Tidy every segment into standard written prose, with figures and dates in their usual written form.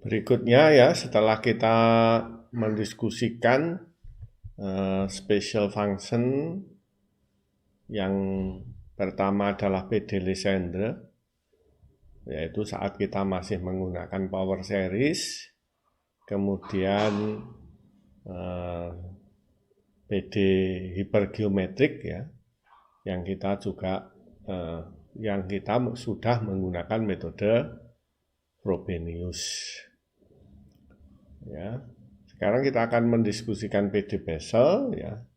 Berikutnya ya, setelah kita mendiskusikan special function yang pertama adalah PD Legendre, yaitu saat kita masih menggunakan power series, kemudian PD hipergeometrik ya, yang kita sudah menggunakan metode Frobenius. Ya, sekarang kita akan mendiskusikan PD Bessel ya,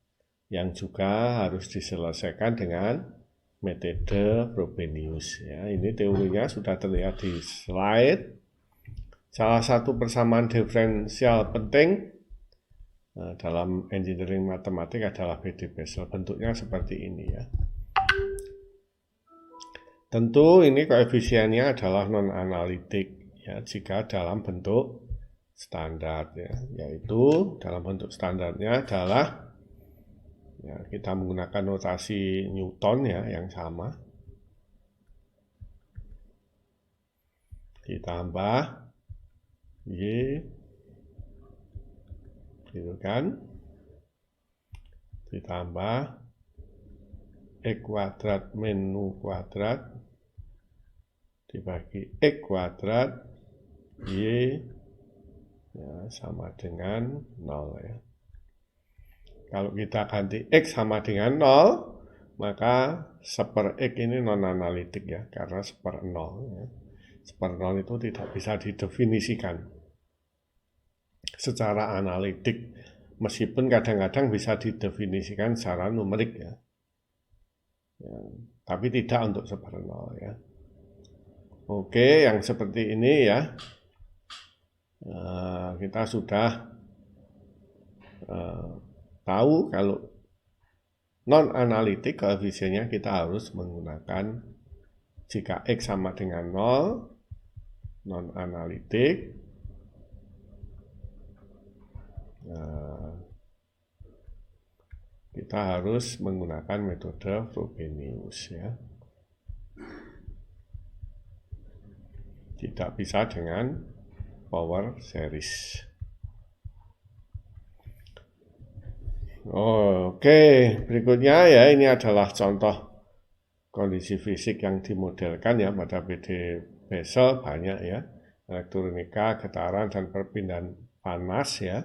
yang juga harus diselesaikan dengan metode Frobenius ya. Ini teorinya sudah terlihat di slide. Salah satu persamaan diferensial penting dalam engineering matematik adalah PD Bessel. Bentuknya seperti ini ya. Tentu ini koefisiennya adalah non-analitik ya, jika dalam bentuk standar ya, yaitu dalam bentuk standarnya adalah ya, kita menggunakan notasi Newton ya yang sama, ditambah Y gitu kan, ditambah X kuadrat min Nu kuadrat dibagi X kuadrat Y ya, sama dengan 0 ya. Kalau kita ganti X sama dengan 0, maka seper X ini non-analitik ya, karena seper 0 ya. Seper 0 itu tidak bisa didefinisikan secara analitik, meskipun kadang-kadang bisa didefinisikan secara numerik ya. Ya, tapi tidak untuk seper 0 ya. Oke, yang seperti ini ya. Kita sudah tahu kalau non-analitik koefisiennya kita harus menggunakan jika X sama dengan 0, non-analitik, kita harus menggunakan metode Frobenius ya. Tidak bisa dengan power series. Oke, berikutnya ya, ini adalah contoh kondisi fisik yang dimodelkan ya pada PD Bessel, banyak ya, elektronika, getaran, dan perpindahan panas ya.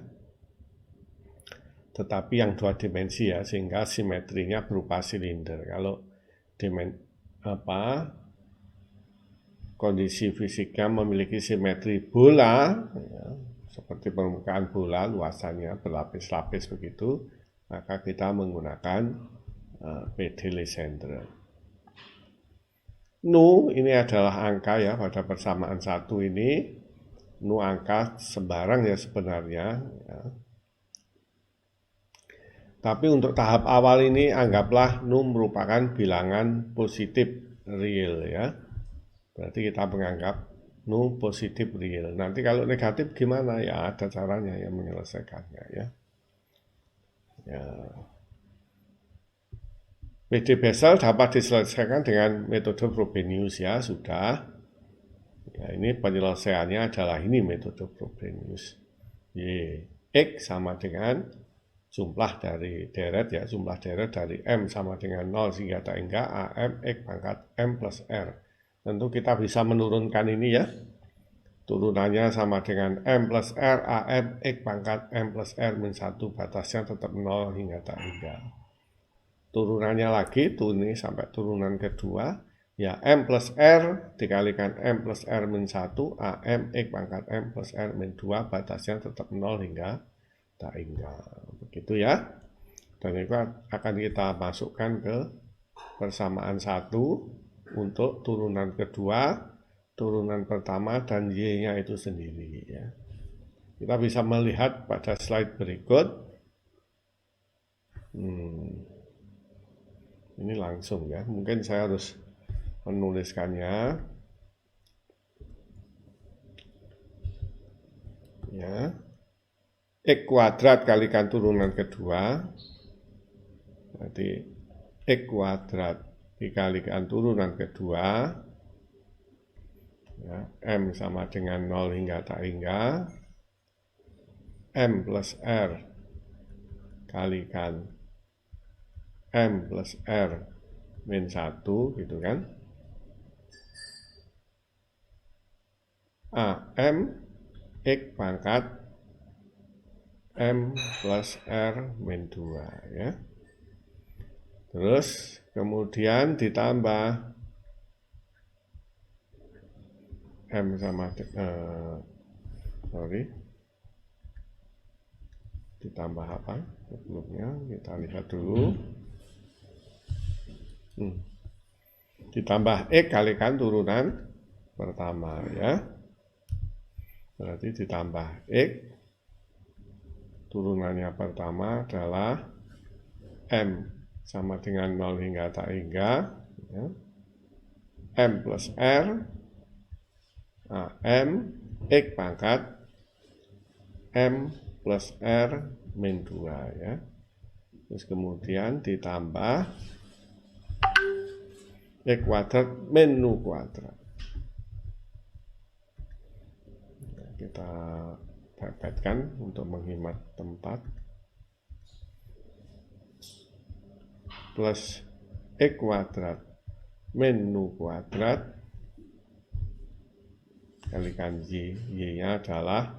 Tetapi yang dua dimensi ya, sehingga simetrinya berupa silinder. Kalau kondisi fisiknya memiliki simetri bola ya, seperti permukaan bola, luasannya berlapis-lapis begitu, maka kita menggunakan PD Legendre. Nu ini adalah angka ya pada persamaan 1 ini. Nu angka sembarang ya sebenarnya ya. Tapi untuk tahap awal ini anggaplah Nu merupakan bilangan positif real ya. Berarti kita menganggap Nu positif real. Nanti kalau negatif gimana ya, ada caranya yang menyelesaikannya ya. Ya. PD Bessel dapat diselesaikan dengan metode Frobenius ya, sudah. Ya, ini penyelesaiannya adalah ini metode Frobenius. Y X sama dengan jumlah dari deret ya, jumlah deret dari M sama dengan 0 sehingga tak hingga AM X pangkat M plus R. Tentu kita bisa menurunkan ini ya. Turunannya sama dengan M plus R, AM X pangkat M plus R min 1, batasnya tetap 0 hingga tak hingga. Turunannya lagi, ini sampai turunan kedua, ya M plus R dikalikan M plus R min 1, AM X pangkat M plus R min 2, batasnya tetap 0 hingga tak hingga. Begitu ya. Dan itu akan kita masukkan ke persamaan 1 untuk turunan kedua, turunan pertama, dan Y-nya itu sendiri ya. Kita bisa melihat pada slide berikut. Ini langsung ya, mungkin saya harus menuliskannya ya. X kuadrat kalikan turunan kedua, berarti X kuadrat dikalikan turunan kedua ya, M sama dengan 0 hingga tak hingga M plus R kalikan M plus R min 1 gitu kan. AM X pangkat M plus R min 2 ya. Terus kemudian ditambah M sama ditambah apa sebelumnya, kita lihat dulu. Ditambah X kalikan turunan pertama ya, berarti ditambah X turunannya pertama adalah M sama dengan 0 hingga tak hingga ya. M plus R M X pangkat M plus R min 2 ya. Terus kemudian ditambah X kuadrat min U kuadrat. Nah, kita pepetkan untuk menghemat tempat. Plus X kuadrat min U kuadrat kalikan Y. Y-nya adalah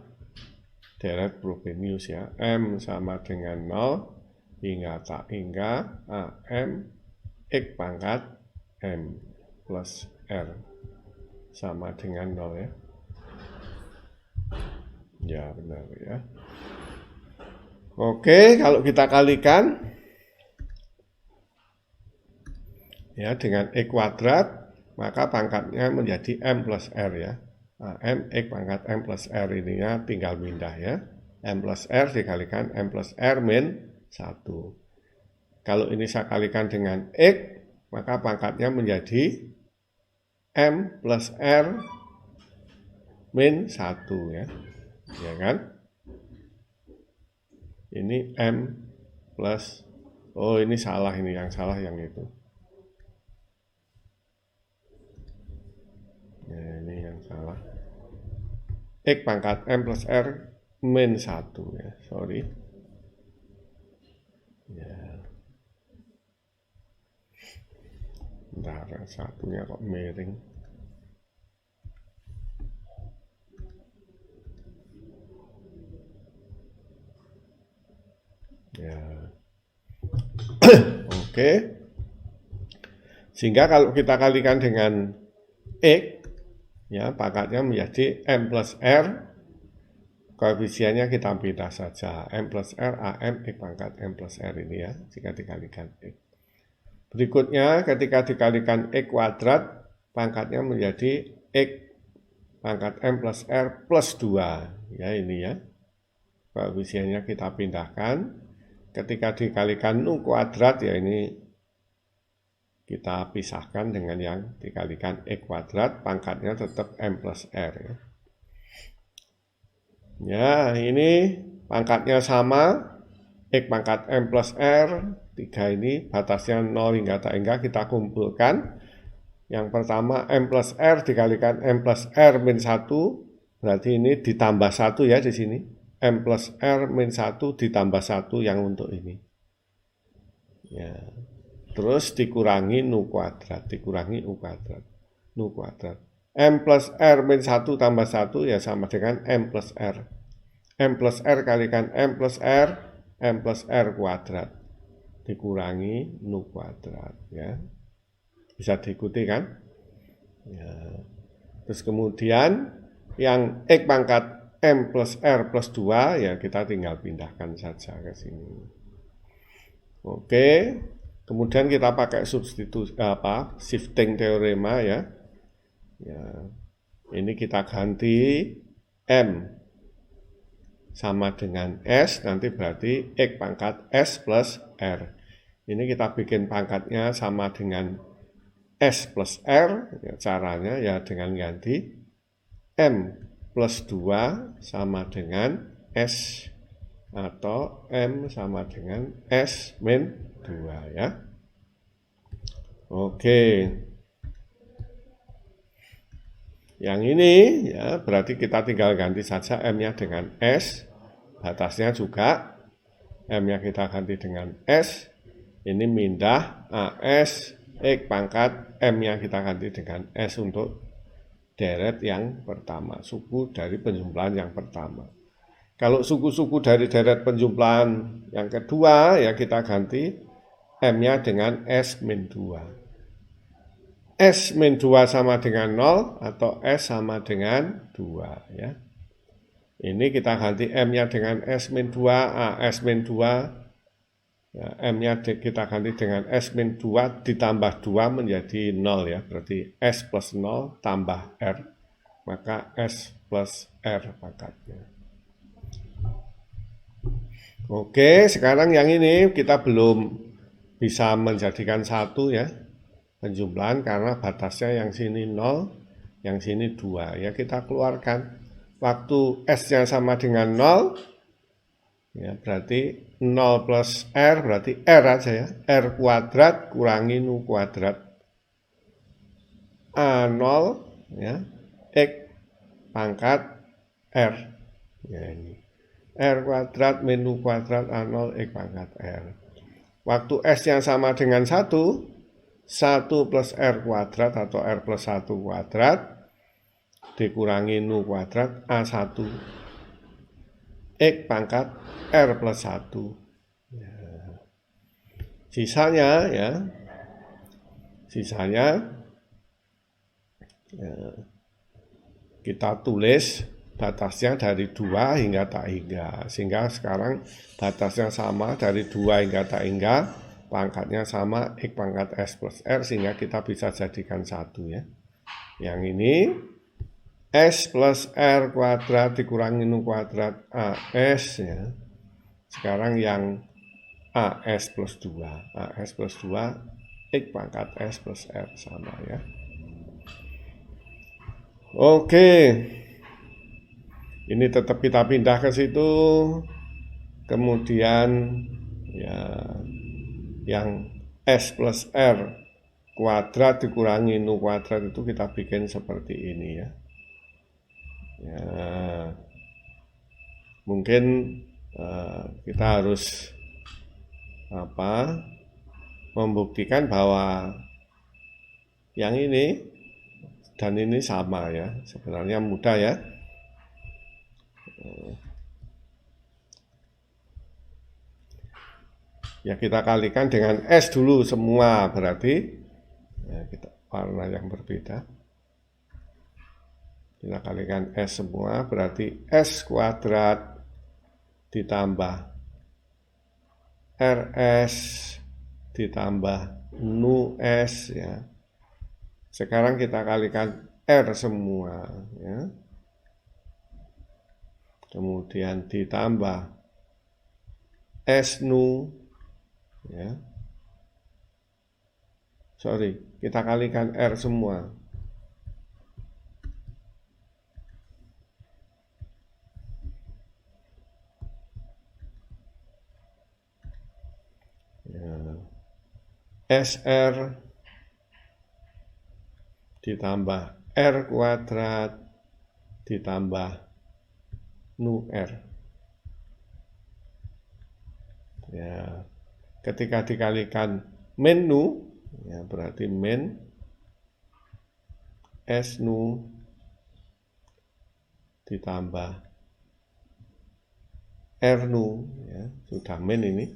deret Frobenius ya. M sama dengan 0 hingga tak hingga AM X pangkat M plus R sama dengan 0 ya. Ya benar ya. Oke, kalau kita kalikan ya dengan X kuadrat, maka pangkatnya menjadi M plus R ya. M X pangkat M plus R ininya tinggal pindah ya. M plus R dikalikan M plus R min 1. Kalau ini saya kalikan dengan X, maka pangkatnya menjadi M plus R min 1 ya. Ya kan? Ini M plus, oh ini salah, ini yang salah yang itu. Ya, ini yang salah. X pangkat M plus R min 1 ya, sorry. Ya. Bentar, satunya kok miring. Ya. Oke. Sehingga kalau kita kalikan dengan X, ya pangkatnya menjadi M plus R, koefisiennya kita pindah saja, M plus R AM X pangkat M plus R ini ya, jika dikalikan X. Berikutnya ketika dikalikan X kuadrat, pangkatnya menjadi X pangkat M plus R plus 2 ya, ini ya, koefisiennya kita pindahkan. Ketika dikalikan U kuadrat ya, ini kita pisahkan dengan yang dikalikan X kuadrat, pangkatnya tetap M plus R ya. Ya, ini pangkatnya sama, X pangkat M plus R, 3 ini batasnya 0 hingga tak hingga, kita kumpulkan. Yang pertama M plus R dikalikan M plus R min 1, berarti ini ditambah 1 ya di sini. M plus R min 1 ditambah 1 yang untuk ini. Ya. Terus dikurangi U kuadrat, dikurangi U kuadrat, U kuadrat. M plus R min 1 tambah 1 ya sama dengan M plus R. M plus R kalikan M plus R kuadrat. Dikurangi U kuadrat ya. Bisa diikuti kan? Ya. Terus kemudian yang X pangkat M plus R plus 2 ya kita tinggal pindahkan saja ke sini. Oke. Kemudian kita pakai substitusi shifting teorema ya. Ya. Ini kita ganti M sama dengan S, nanti berarti X pangkat S plus R. Ini kita bikin pangkatnya sama dengan S plus R, ya, caranya ya dengan ganti M plus 2 sama dengan S, atau M sama dengan S min 2 ya. Oke. Yang ini ya berarti kita tinggal ganti saja M-nya dengan S, batasnya juga M-nya kita ganti dengan S. Ini mindah AS X pangkat M-nya kita ganti dengan S untuk deret yang pertama, suku dari penjumlahan yang pertama. Kalau suku-suku dari deret penjumlahan yang kedua, ya kita ganti M-nya dengan S-2. S-2 sama dengan 0 atau S sama dengan 2. Ya. Ini kita ganti M-nya dengan S-2, S-2. Ya, M-nya kita ganti dengan S-2 ditambah 2 menjadi 0 ya. Berarti S plus 0 tambah R. Maka S plus R pangkatnya. Oke, sekarang yang ini kita belum bisa menjadikan satu ya. Penjumlahan karena batasnya yang sini 0, yang sini 2. Ya kita keluarkan. Waktu S-nya sama dengan 0, ya berarti 0 plus R berarti R aja ya. R kuadrat kurangi Nu kuadrat. A0 ya. X pangkat R. Ya ini. R kuadrat min Nu kuadrat A0 X pangkat R. Waktu S-nya sama dengan 1 plus R kuadrat atau R plus 1 kuadrat dikurangi Nu kuadrat A1 X pangkat R plus 1. Ya. Sisanya ya, ya, kita tulis batasnya dari 2 hingga tak hingga. Sehingga sekarang batasnya sama dari 2 hingga tak hingga, pangkatnya sama X pangkat S plus R, sehingga kita bisa jadikan 1 ya. Yang ini S plus R kuadrat dikurangi Nu kuadrat AS ya. Sekarang yang AS plus 2. AS plus 2 X pangkat S plus R sama ya. Oke. Ini tetap kita pindah ke situ. Kemudian ya yang S plus R kuadrat dikurangi Nu kuadrat itu kita bikin seperti ini ya. Ya, mungkin kita harus membuktikan bahwa yang ini dan ini sama ya. Sebenarnya mudah ya. Ya kita kalikan dengan S dulu semua, berarti ya, kita warna yang berbeda. Kita kalikan S semua, berarti S kuadrat ditambah RS ditambah Nu S ya. Sekarang kita kalikan R semua ya. Kemudian ditambah S Nu ya. Sorry, kita kalikan R semua. SR ditambah R kuadrat ditambah Nu R. Ya, ketika dikalikan min Nu, ya berarti min S Nu ditambah R Nu, ya sudah min ini.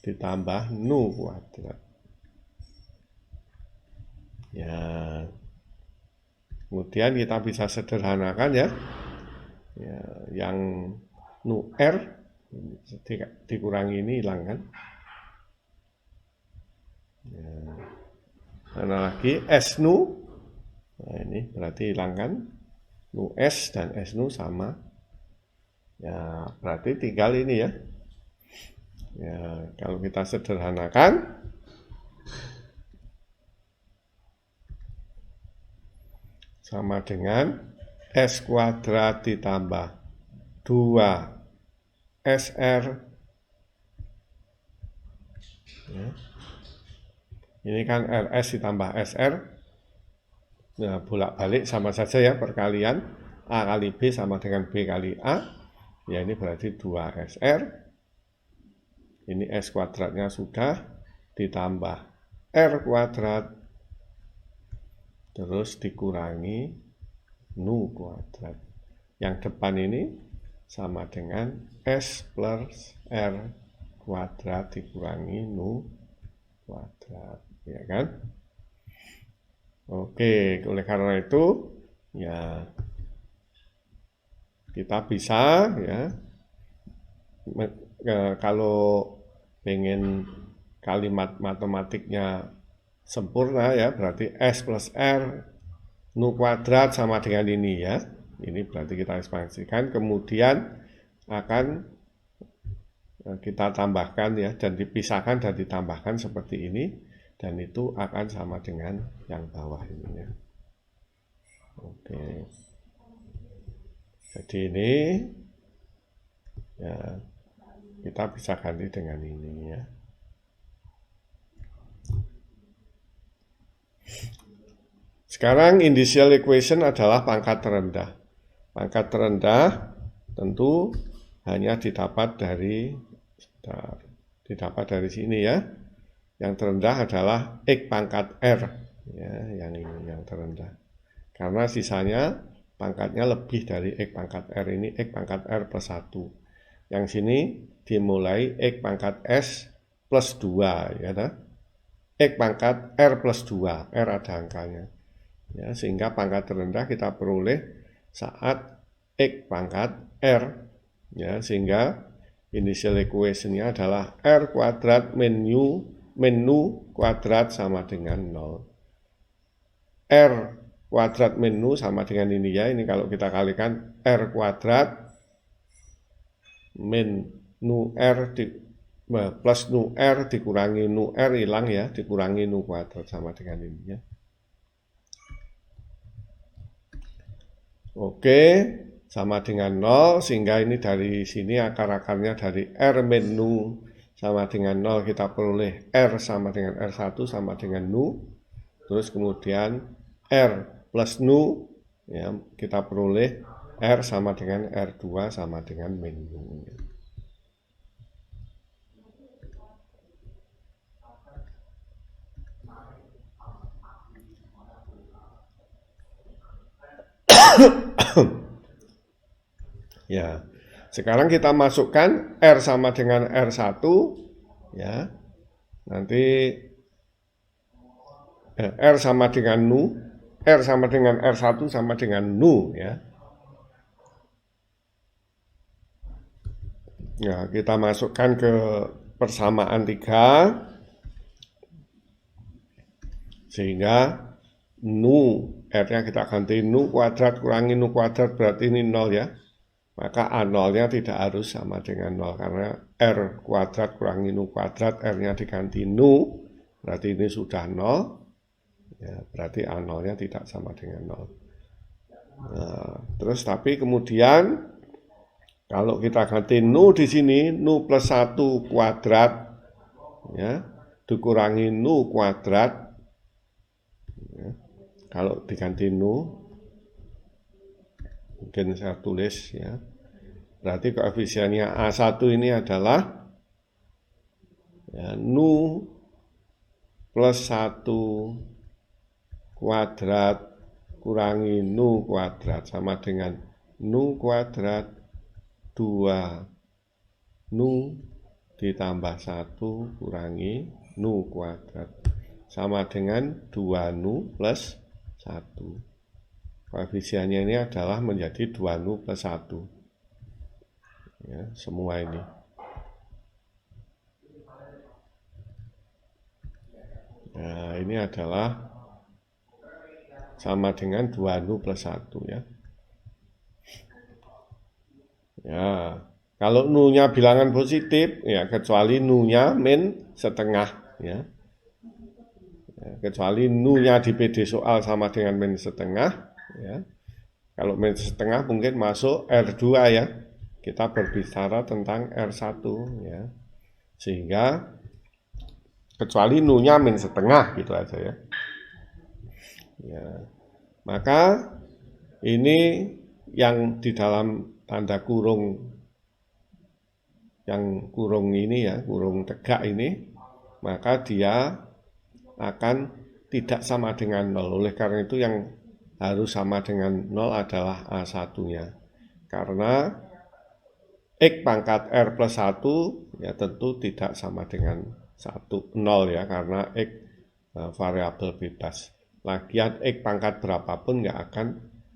Ditambah Nu kuadrat. Ya, kemudian kita bisa sederhanakan ya. Ya, yang Nu R dikurangi ini hilang kan. Ya. Mana lagi S Nu. Nah, ini berarti hilang kan. Nu S dan S Nu sama. Ya, berarti tinggal ini ya. Ya, kalau kita sederhanakan sama dengan S kuadrat ditambah 2 SR ya. Ini kan RS ditambah SR Nah, bolak-balik sama saja ya, perkalian A kali B sama dengan B kali A. Ya, ini berarti 2SR. Ini S kuadratnya sudah, ditambah R kuadrat, terus dikurangi nu kuadrat. Yang depan ini sama dengan S plus R kuadrat dikurangi nu kuadrat, ya kan? Oke, oleh karena itu ya kita bisa ya kalau pengen kalimat matematiknya sempurna ya berarti S plus R nu kuadrat sama dengan ini ya. Ini berarti kita ekspansikan, kemudian akan kita tambahkan ya, dan dipisahkan dan ditambahkan seperti ini, dan itu akan sama dengan yang bawah ini ya. Oke. Jadi ini ya kita bisa ganti dengan ini ya. Sekarang initial equation adalah pangkat terendah. Pangkat terendah tentu hanya didapat dari sini ya. Yang terendah adalah X pangkat R ya, yang ini yang terendah. Karena sisanya pangkatnya lebih dari X pangkat R, ini X pangkat R plus 1. Yang sini dimulai X pangkat S plus 2 ya kan? X pangkat R plus 2, R ada angkanya. Ya, sehingga pangkat terendah kita peroleh saat X pangkat R ya, sehingga initial equation-nya adalah R kuadrat min nu kuadrat sama dengan 0. R kuadrat min nu sama dengan ini ya, ini kalau kita kalikan R kuadrat min nu R plus nu R dikurangi nu R hilang ya, dikurangi nu kuadrat sama dengan ini ya. Oke, sama dengan 0, sehingga ini dari sini akar-akarnya dari R min nu sama dengan 0, kita peroleh R sama dengan R1 sama dengan nu, terus kemudian R plus nu, ya, kita peroleh R sama dengan R2 sama dengan min nu. Ya, sekarang kita masukkan R sama dengan R1 ya. Nanti R sama dengan nu, R sama dengan R1 sama dengan nu ya. Ya, kita masukkan ke persamaan 3 sehingga nu R-nya kita ganti nu kuadrat kurangi nu kuadrat berarti ini 0 ya. Maka A0-nya tidak harus sama dengan 0 karena R kuadrat kurangi nu kuadrat, R-nya diganti nu, berarti ini sudah 0. Ya, berarti A0-nya tidak sama dengan 0. Nah, terus tapi kemudian kalau kita ganti nu di sini, nu plus 1 kuadrat ya, dikurangi nu kuadrat. Ya, kalau diganti nu, mungkin saya tulis ya. Berarti koefisiennya A1 ini adalah ya, nu plus 1 kuadrat kurangi nu kuadrat sama dengan nu kuadrat 2 nu ditambah 1 kurangi nu kuadrat sama dengan 2 nu plus 1. Koefisiennya ini adalah menjadi 2 nu plus 1. Ya, semua ini. Nah, ini adalah sama dengan 2 nu plus 1 ya. Ya, kalau nu-nya bilangan positif, ya kecuali nu-nya min setengah ya. Ya, kecuali nu-nya di PD soal sama dengan min setengah ya. Kalau min setengah mungkin masuk R2 ya. Kita berbicara tentang R1 ya. Sehingga kecuali nu-nya min setengah gitu aja ya. Ya. Maka ini yang di dalam tanda kurung, yang kurung ini ya, kurung tegak ini, maka dia akan tidak sama dengan 0. Oleh karena itu yang harus sama dengan 0 adalah A1-nya. Karena X pangkat R plus 1 ya tentu tidak sama dengan 0 ya, karena X variabel bebas. Lagian X pangkat berapapun nggak akan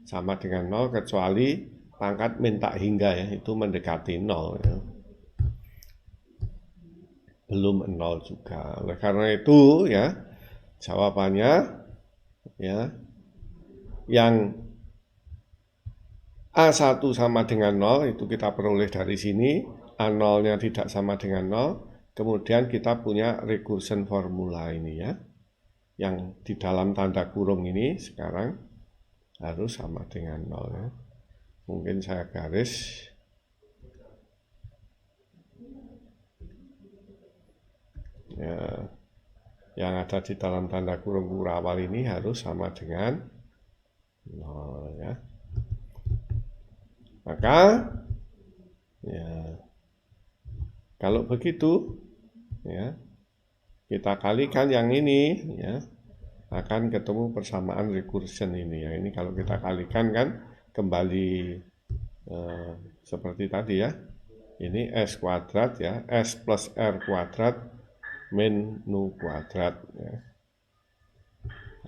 sama dengan 0 kecuali pangkat minta hingga ya, itu mendekati 0 ya. Belum 0 juga. Oleh karena itu ya, jawabannya ya yang A1 sama dengan 0 itu kita peroleh dari sini, A0-nya tidak sama dengan 0, kemudian kita punya recursion formula ini ya, yang di dalam tanda kurung ini sekarang harus sama dengan 0 ya. Mungkin saya garis. Ya, yang ada di dalam tanda kurung awal ini harus sama dengan 0 ya. Maka ya kalau begitu ya kita kalikan yang ini ya, akan ketemu persamaan recursion ini ya. Ini kalau kita kalikan kan kembali seperti tadi ya. Ini S kuadrat ya, S plus R kuadrat min nu kuadrat ya.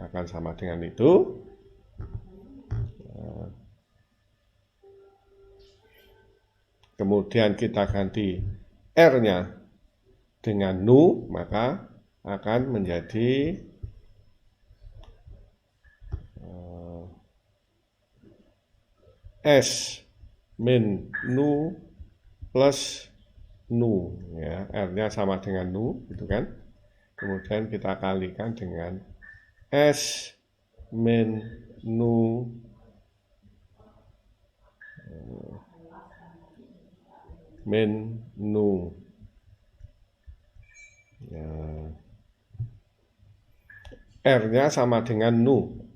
Akan sama dengan itu. Kemudian kita ganti R-nya dengan nu, maka akan menjadi S min nu plus nu ya, R-nya sama dengan nu gitu kan. Kemudian kita kalikan dengan S min nu ya. R-nya sama dengan nu.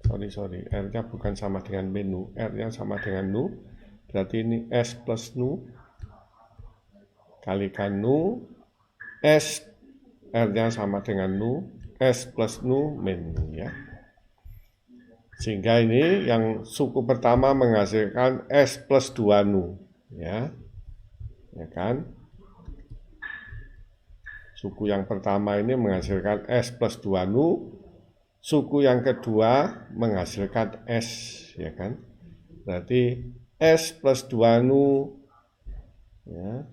Sorry, R-nya bukan sama dengan menu, R-nya sama dengan nu, berarti ini S plus nu, kalikan nu, S, R-nya sama dengan nu, S plus nu min ya. Sehingga ini yang suku pertama menghasilkan S plus 2 nu ya. Ya kan? Suku yang pertama ini menghasilkan S plus 2 nu, suku yang kedua menghasilkan S, ya kan? Berarti S plus 2 nu, ya,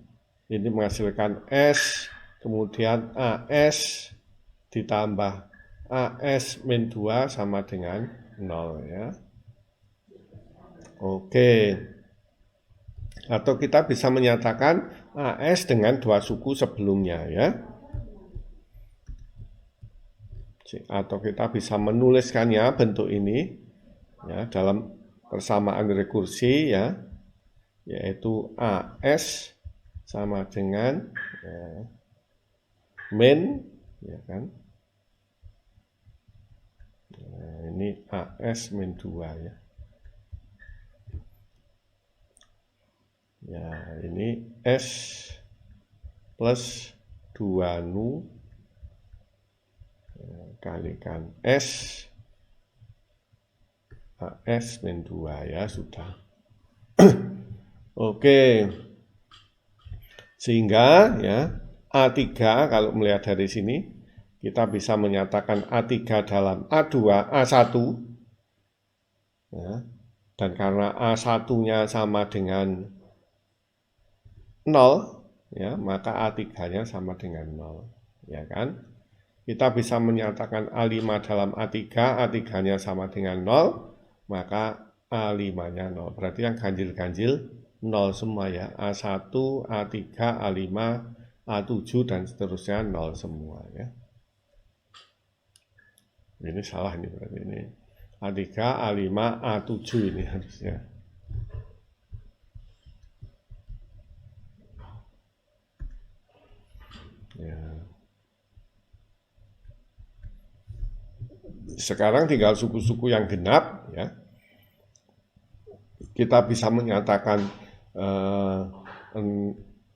ini menghasilkan S, kemudian AS ditambah AS min 2 sama dengan 0, ya. Oke. Atau kita bisa menyatakan AS dengan dua suku sebelumnya, ya. Atau kita bisa menuliskannya bentuk ini ya dalam persamaan rekursi ya, yaitu AS sama dengan ya, min ya kan, nah, ini AS min 2 ya. Ya, ini S plus 2 nu kalikan S AS min 2 ya, sudah. Oke. Sehingga ya A3 kalau melihat dari sini kita bisa menyatakan A3 dalam A2, A1 ya. Dan karena A1-nya sama dengan 0 ya, maka A3-nya sama dengan 0 ya kan. Kita bisa menyatakan A5 dalam A3, A3-nya sama dengan 0, maka A5-nya 0. Berarti yang ganjil-ganjil 0 semua ya. A1, A3, A5, A7, dan seterusnya 0 semua ya. Ini salah ini berarti ini. A3, A5, A7 ini harusnya. Ya. Sekarang tinggal suku-suku yang genap, ya. Kita bisa menyatakan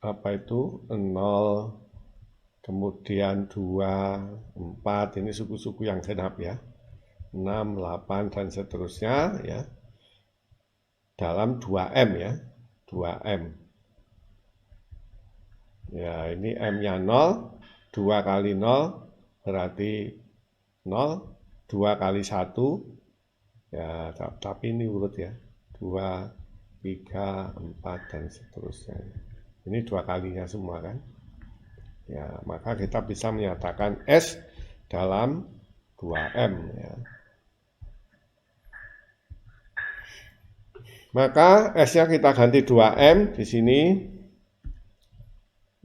apa itu 0, kemudian 2, 4, ini suku-suku yang genap ya. 6, 8 dan seterusnya ya. Dalam 2M ya. 2M. Ya, ini M-nya 0, 2 kali 0 berarti 0, 2 kali 1 ya, tapi ini urut ya. 2, 3, 4 dan seterusnya. Ini 2 kalinya semua kan. Ya, maka kita bisa menyatakan S dalam 2M ya. Maka S-nya kita ganti 2M di sini.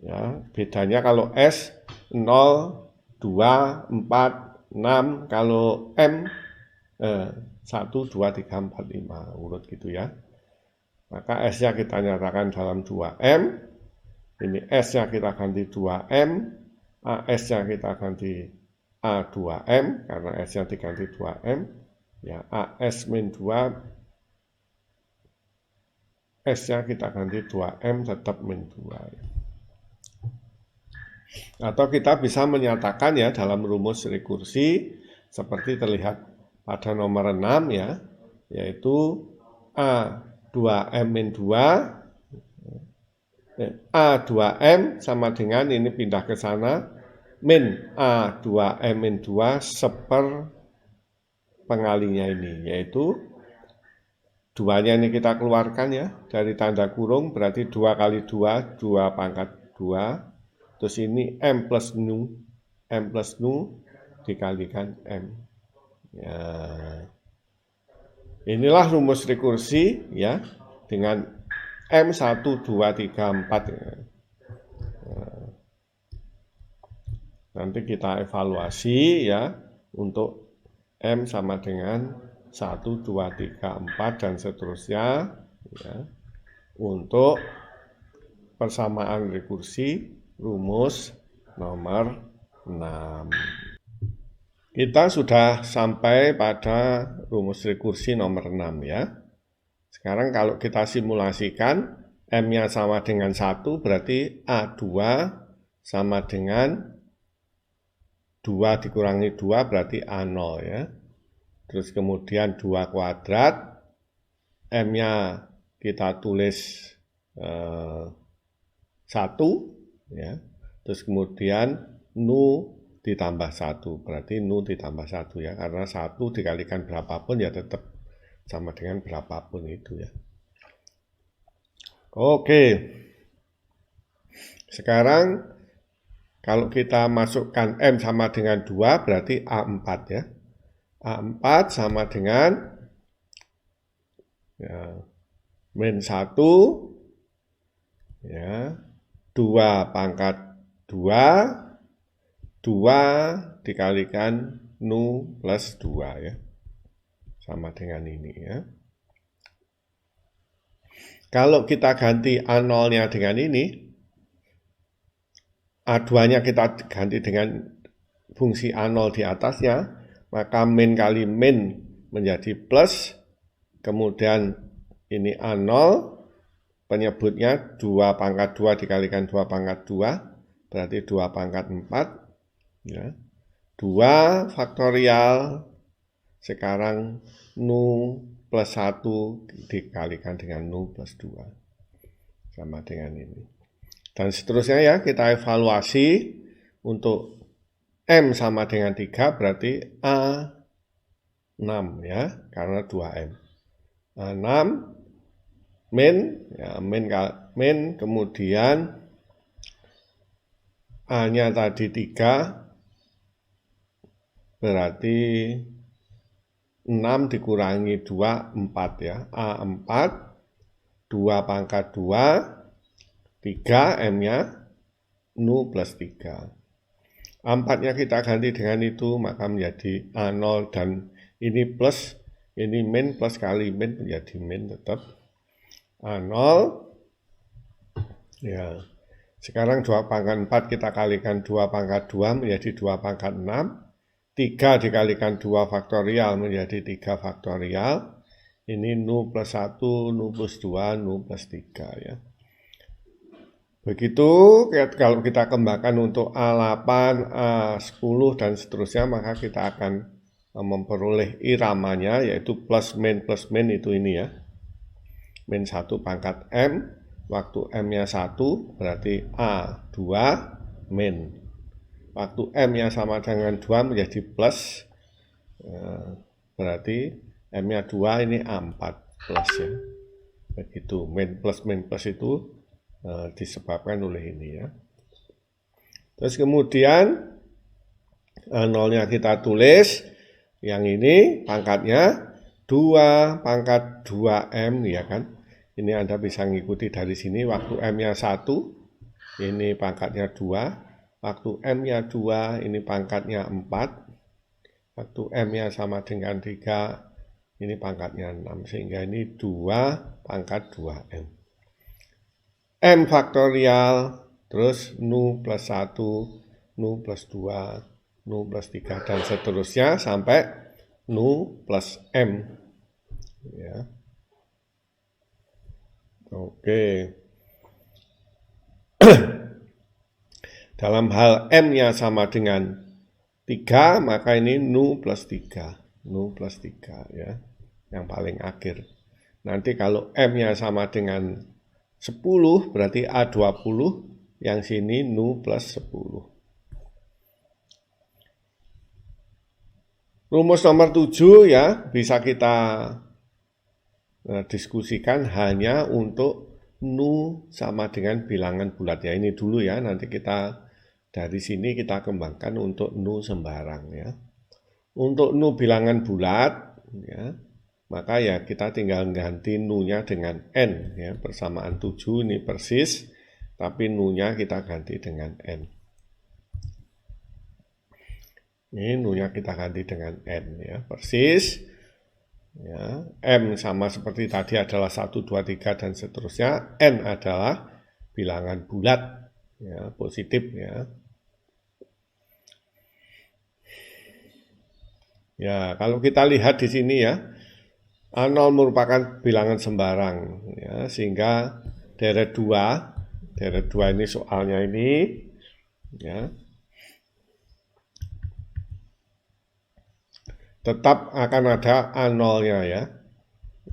Ya, bedanya kalau S 0, 2, 4, 6, kalau M 1, 2, 3, 4, 5 urut gitu ya. Maka S-nya kita nyatakan dalam 2M. Ini S-nya kita ganti 2M, AS-nya kita ganti A2M, karena S-nya diganti 2M, ya AS min 2, S-nya kita ganti 2M, tetap min 2. Atau kita bisa menyatakan ya dalam rumus rekursi, seperti terlihat pada nomor 6 ya, yaitu A2M min 2, A2M sama dengan ini pindah ke sana, min A2M min 2 seper pengalinya ini, yaitu 2-nya ini kita keluarkan ya, dari tanda kurung, berarti 2 kali 2, 2 pangkat 2, terus ini M plus nu dikalikan M. Ya. Inilah rumus rekursi ya, dengan M 1, 2, 3, 4 ya. Nanti kita evaluasi ya untuk M sama dengan 1, 2, 3, 4 dan seterusnya ya, untuk persamaan rekursi rumus nomor 6. Kita sudah sampai pada rumus rekursi nomor 6 ya. Sekarang kalau kita simulasikan, M-nya sama dengan 1, berarti A2 sama dengan 2 dikurangi 2, berarti A0 ya. Terus kemudian 2 kuadrat, M-nya kita tulis 1, ya. Terus kemudian nu ditambah 1, berarti nu ditambah 1 ya, karena 1 dikalikan berapapun ya tetap sama dengan berapapun itu ya. Oke. Sekarang kalau kita masukkan M sama dengan 2 berarti A4 ya. A4 sama dengan ya, min 1 ya, 2 pangkat 2, 2 dikalikan nu plus 2 ya. Sama dengan ini ya. Kalau kita ganti A0-nya dengan ini, A2-nya kita ganti dengan fungsi A0 di atasnya, maka min kali min menjadi plus, kemudian ini A0, penyebutnya 2 pangkat 2 dikalikan 2 pangkat 2, berarti 2 pangkat 4, ya. 2 faktorial, sekarang nu plus 1 dikalikan dengan nu plus 2. Sama dengan ini. Dan seterusnya ya, kita evaluasi untuk M sama dengan 3, berarti A6 ya, karena 2M. A6 min, ya, min kemudian A-nya tadi 3, berarti 6 dikurangi 2, 4 ya. A4, 2 pangkat 2, 3 M-nya, nu plus 3. A4-nya kita ganti dengan itu, maka menjadi A0 dan ini plus, ini min plus kali min menjadi min tetap. A0, ya. Sekarang 2 pangkat 4 kita kalikan 2 pangkat 2 menjadi 2 pangkat 6. 3 dikalikan 2 faktorial menjadi 3 faktorial. Ini nu plus 1, nu plus 2, nu plus 3 ya. Begitu kalau kita kembangkan untuk A8, A10 dan seterusnya, maka kita akan memperoleh iramanya yaitu plus min itu ini ya. Min 1 pangkat M, waktu M-nya 1 berarti A2 min. Waktu M-nya sama dengan 2 menjadi plus, berarti M-nya 2 ini A4 plus ya. Begitu, min plus itu disebabkan oleh ini ya. Terus kemudian nolnya kita tulis, yang ini pangkatnya 2 pangkat 2M ya kan. Ini Anda bisa mengikuti dari sini, waktu M-nya 1, ini pangkatnya 2, waktu M-nya 2, ini pangkatnya 4, waktu M-nya sama dengan 3, ini pangkatnya 6, sehingga ini 2 pangkat 2M. M faktorial, terus nu plus 1, nu plus 2, nu plus 3, dan seterusnya sampai nu plus M. Ya. Oke. Dalam hal M-nya sama dengan 3, maka ini nu plus 3. Nu plus 3 ya, yang paling akhir. Nanti kalau M-nya sama dengan 10 berarti A20, yang sini nu plus 10. Rumus nomor 7 ya, bisa kita diskusikan hanya untuk nu sama dengan bilangan bulat ya. Ini dulu ya, nanti kita dari sini kita kembangkan untuk nu sembarang ya. Untuk nu bilangan bulat ya, maka ya kita tinggal ganti nu-nya dengan N ya, persamaan 7 ini persis, tapi nu-nya kita ganti dengan N. Ini nu-nya kita ganti dengan N ya, persis. Ya, M sama seperti tadi adalah 1, 2, 3 dan seterusnya. N adalah bilangan bulat ya, positif ya. Ya, kalau kita lihat di sini ya, A0 merupakan bilangan sembarang ya, sehingga deret 2 ini soalnya ini ya, tetap akan ada A0-nya ya.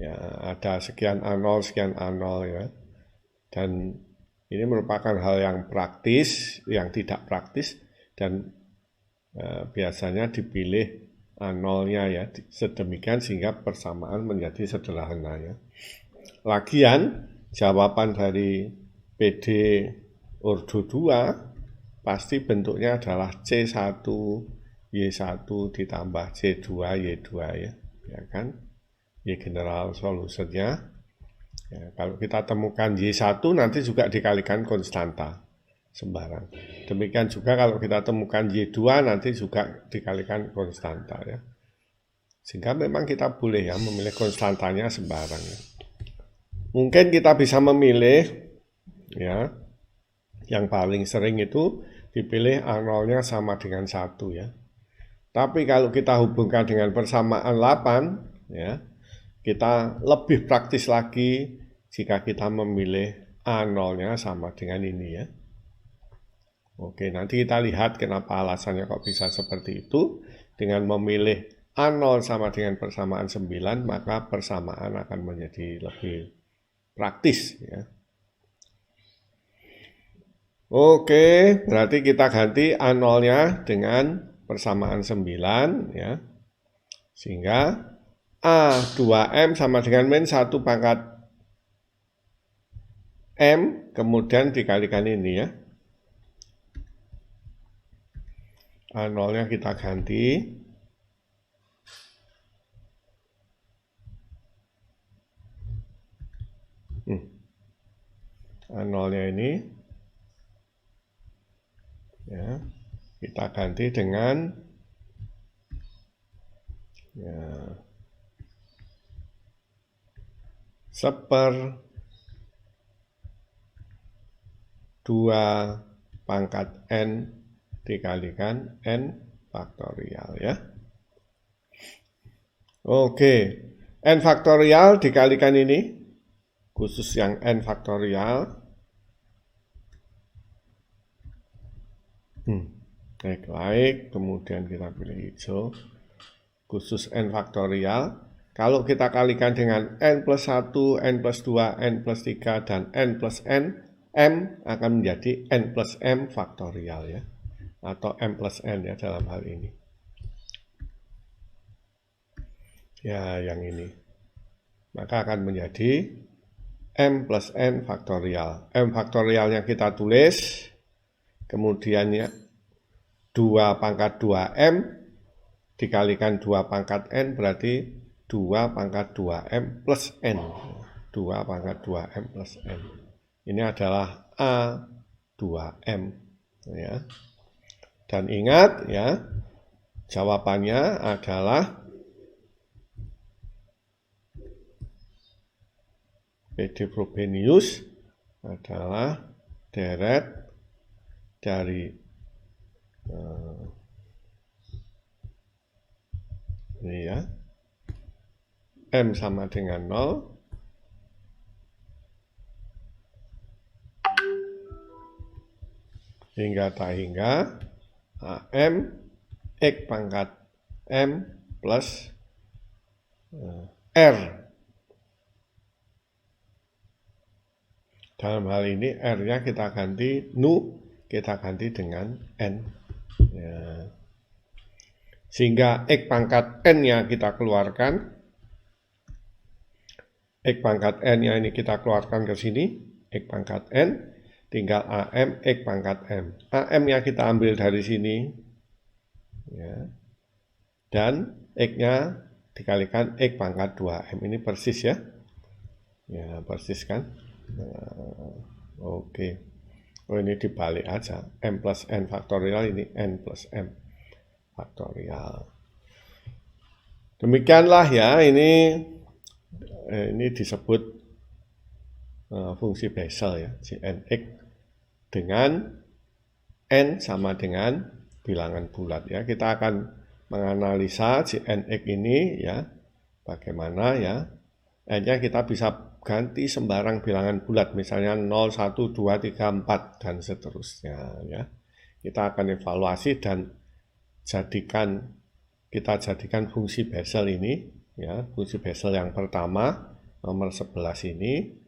Ya, ada sekian A0, sekian A0 ya. Dan ini merupakan hal yang praktis, yang tidak praktis, dan biasanya dipilih A0-nya ya, sedemikian sehingga persamaan menjadi sederhana ya. Lagian jawaban dari PD ordo 2 pasti bentuknya adalah C1 Y1 ditambah C2 Y2 ya kan? Y general solusinya. Ya, kalau kita temukan Y1 nanti juga dikalikan konstanta sembarang. Demikian juga kalau kita temukan Y2 nanti juga dikalikan konstanta ya. Sehingga memang kita boleh ya memilih konstantanya sembarang ya. Mungkin kita bisa memilih ya, yang paling sering itu dipilih A0-nya sama dengan 1 ya. Tapi kalau kita hubungkan dengan persamaan 8 ya, kita lebih praktis lagi jika kita memilih A0-nya sama dengan ini ya. Oke, nanti kita lihat kenapa alasannya kok bisa seperti itu. Dengan memilih A0 sama dengan persamaan 9, maka persamaan akan menjadi lebih praktis ya. Oke, berarti kita ganti A0-nya dengan persamaan 9 ya. Sehingga A2M sama dengan min 1 pangkat M, kemudian dikalikan ini ya. A0-nya kita ganti. A0-nya ini ya, kita ganti dengan ya, 1/2 pangkat N dikalikan N faktorial ya. Oke, n faktorial dikalikan ini, khusus yang n faktorial. Naik, kemudian kita pilih hijau, khusus n faktorial. Kalau kita kalikan dengan n plus 1, n plus 2, n plus 3, dan n plus n, m akan menjadi n plus m faktorial ya, atau m plus n ya dalam hal ini. Ya, yang ini. Maka akan menjadi m plus n faktorial. M faktorialnya kita tulis, kemudian ya 2 pangkat 2m dikalikan 2 pangkat n berarti 2 pangkat 2m plus n. 2 pangkat 2m plus n. Ini adalah A2m ya. Dan ingat ya, jawabannya adalah PD Frobenius adalah deret dari ini ya, M sama dengan 0 hingga tak hingga AM X pangkat M plus R. Dalam hal ini R-nya kita ganti nu, kita ganti dengan N ya. Sehingga X pangkat N-nya kita keluarkan, X pangkat N-nya ini kita keluarkan ke sini, X pangkat N, tinggal AM X pangkat M. AM-nya kita ambil dari sini, ya. Dan X-nya dikalikan X pangkat 2M. Ini persis ya. Ya, persis kan? Nah, oke. Oh, ini dibalik aja. M plus N faktorial, ini N plus M faktorial. Demikianlah ya, ini disebut fungsi Bessel ya, Cnx dengan n sama dengan bilangan bulat ya. Kita akan menganalisa Cnx ini ya, bagaimana ya, n-nya kita bisa ganti sembarang bilangan bulat, misalnya 0, 1, 2, 3, 4 dan seterusnya ya. Kita akan evaluasi dan kita jadikan fungsi Bessel ini ya, fungsi Bessel yang pertama nomor 11 ini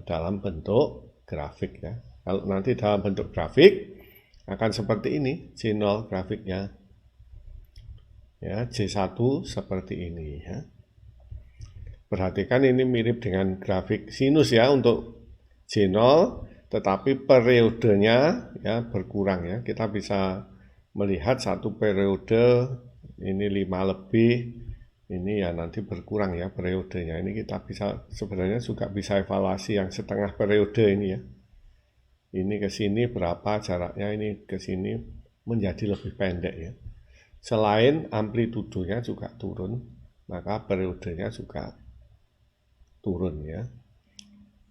dalam bentuk grafik ya. Kalau nanti dalam bentuk grafik akan seperti ini, J0 grafiknya ya, J1 seperti ini ya. Perhatikan ini mirip dengan grafik sinus ya untuk J0, tetapi periodenya ya berkurang ya. Kita bisa melihat satu periode ini 5 lebih, ini ya nanti berkurang ya periodenya. Ini kita bisa sebenarnya juga bisa evaluasi yang setengah periode ini ya. Ini ke sini berapa jaraknya, ini ke sini menjadi lebih pendek ya. Selain amplitudonya juga turun, maka periodenya juga turun ya.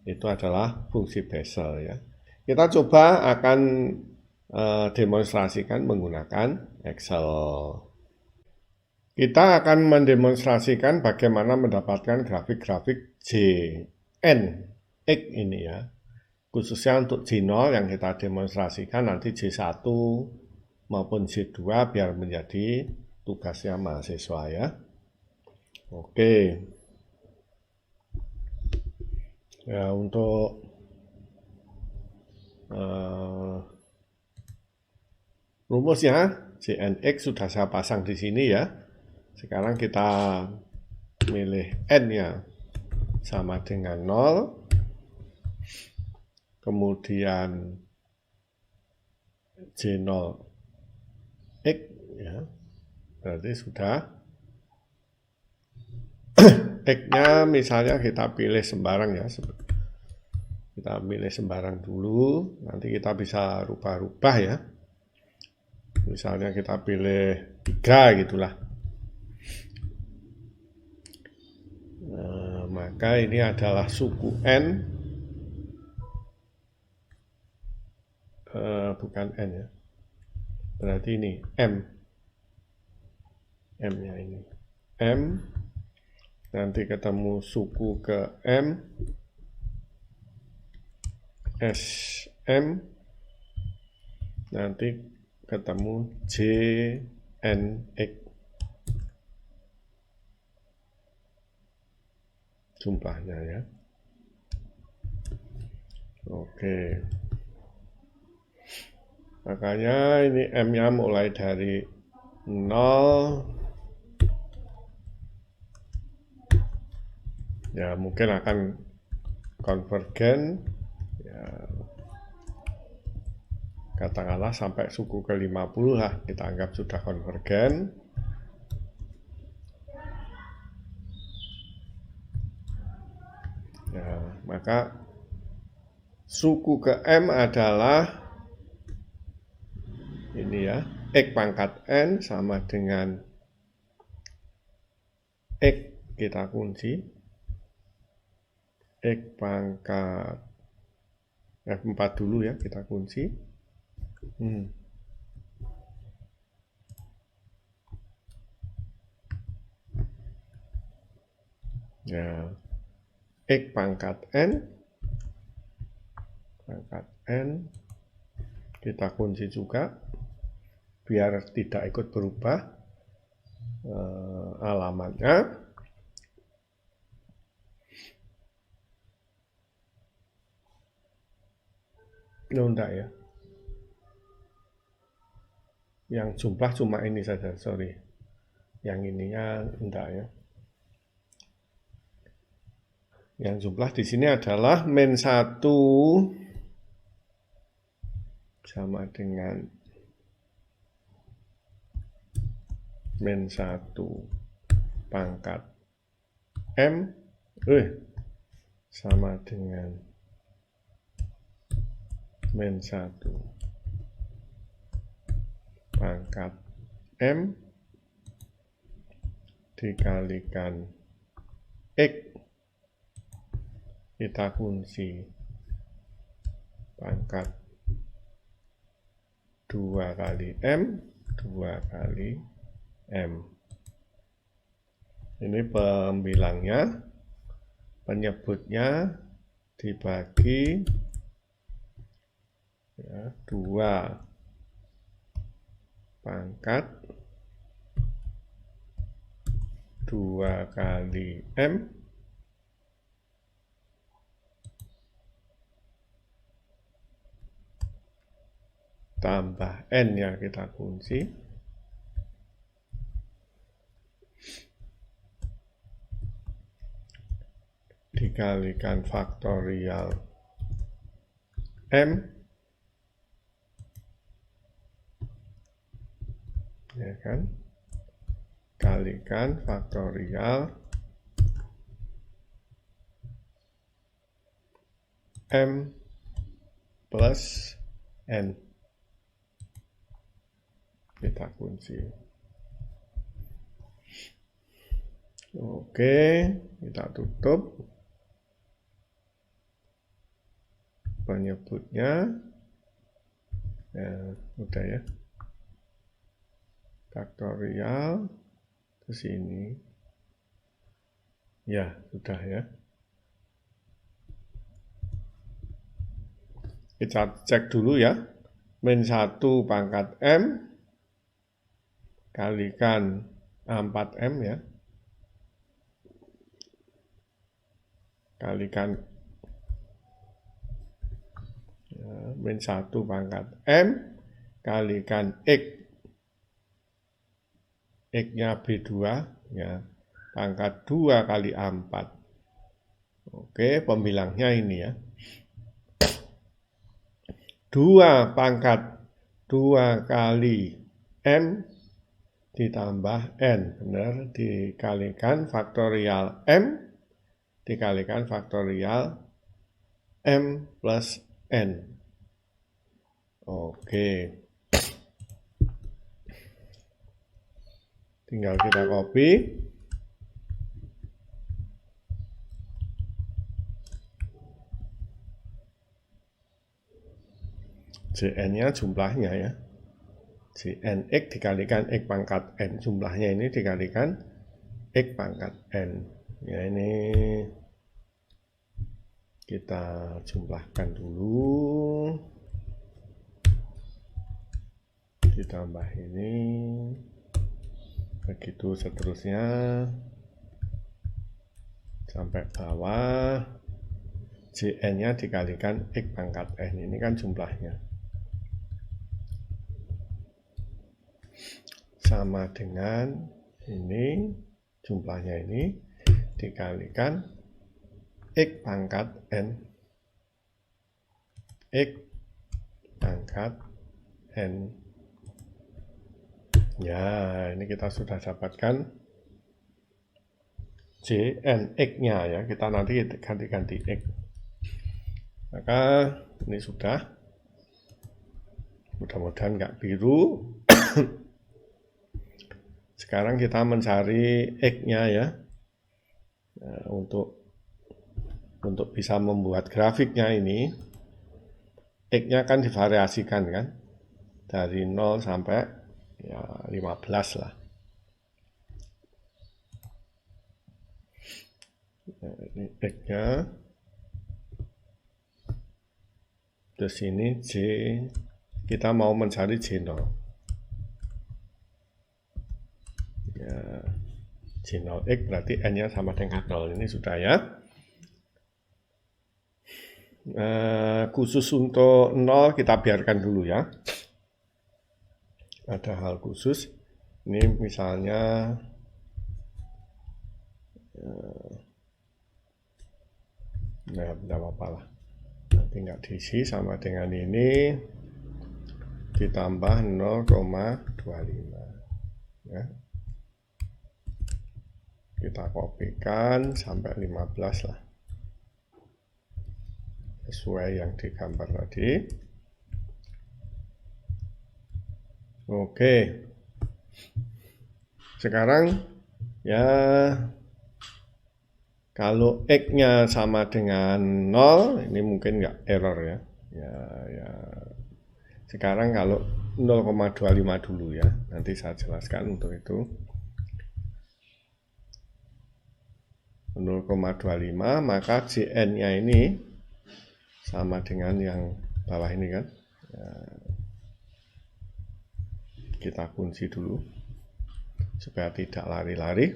Itu adalah fungsi Bessel ya. Kita coba akan demonstrasikan menggunakan Excel. Kita akan mendemonstrasikan bagaimana mendapatkan grafik-grafik Jnx ini ya. Khususnya untuk J0 yang kita demonstrasikan, nanti J1 maupun J2 biar menjadi tugasnya mahasiswa ya. Oke. Ya, untuk rumusnya Jnx sudah saya pasang di sini ya. Sekarang kita milih n-nya sama dengan 0. Kemudian J0 X ya. Berarti sudah X-nya misalnya kita pilih sembarang ya. Kita pilih sembarang dulu, nanti kita bisa rubah-rubah ya. Misalnya kita pilih 3 gitulah. Nah, maka ini adalah suku N, bukan N ya. Berarti ini M. M-nya ini. M, nanti ketemu suku ke M, SM, nanti ketemu JNX. Jumlahnya ya. Oke. Makanya ini M-nya mulai dari 0. Ya, mungkin akan konvergen. Ya, katakanlah sampai suku ke 50 lah, kita anggap sudah konvergen. Ya, maka suku ke M adalah ini ya, X pangkat N sama dengan X kita kunci, X pangkat F4 dulu ya, kita kunci. Ya, X pangkat N kita kunci juga biar tidak ikut berubah alamatnya. Enggak ya, yang jumlah cuma ini saja, sorry, yang ininya enggak ya. Yang jumlah di sini adalah -1 sama dengan -1 pangkat M sama dengan -1 pangkat M dikalikan X kita kunci pangkat 2 kali M, 2 kali M. Ini pembilangnya, penyebutnya dibagi ya, 2 pangkat 2 kali M tambah N yang kita kunci dikalikan faktorial M, ya kan, kalikan faktorial M plus N, kita kunci. Oke, kita tutup penyebutnya ya, udah ya, faktorial ke sini ya, sudah ya. Kita cek dulu ya, -1 pangkat M kalikan 4M ya, kalikan ya, -1 pangkat M kalikan X, X-nya B2 ya, pangkat 2 kali 4. Oke, pembilangnya ini ya, 2 pangkat 2 kali M ditambah N, benar, dikalikan faktorial M dikalikan faktorial M plus N. Oke, tinggal kita copy. JN-nya jumlahnya ya, Jnx dikalikan X pangkat N. Jumlahnya ini dikalikan X pangkat N. Ya, ini kita jumlahkan dulu. Ditambah ini. Begitu seterusnya. Sampai bawah. Jn-nya dikalikan X pangkat N. Ini kan jumlahnya. Sama dengan ini. Jumlahnya ini dikalikan X pangkat N. X pangkat N. Ya, ini kita sudah dapatkan Jnx-nya ya. Kita nanti ganti-ganti X. Maka ini sudah. Mudah-mudahan nggak biru. Sekarang kita mencari X-nya ya. Nah, untuk bisa membuat grafiknya ini, X-nya kan divariasikan kan. Dari 0 sampai ya 15 lah. Nah, ini X-nya. Terus ini J. Kita mau mencari J0. Ya, J0X berarti N-nya sama dengan 0. Ini sudah ya. Khusus untuk 0 kita biarkan dulu ya. Ada hal khusus. Ini misalnya nah, tidak apa-apa lah. Nanti nggak diisi sama dengan ini. Ditambah 0,25 ya. Kita kopikan sampai 15 lah. Sesuai yang digambar tadi. Oke. Sekarang ya kalau X-nya sama dengan 0, ini mungkin nggak error ya. Ya. Sekarang kalau 0,25 dulu ya. Nanti saya jelaskan untuk itu. 0,25 maka Jn-nya ini sama dengan yang bawah ini kan ya, kita kunci dulu supaya tidak lari-lari.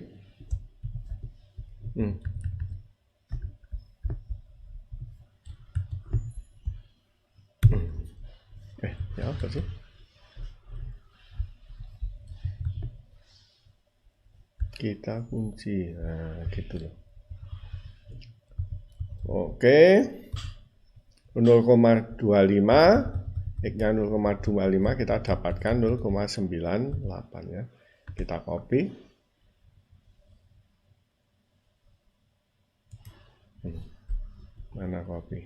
Ya apa sih? Kita kunci, nah gitu loh. Oke, 0,25, X-nya 0,25, kita dapatkan 0,98 ya. Kita copy. Mana copy?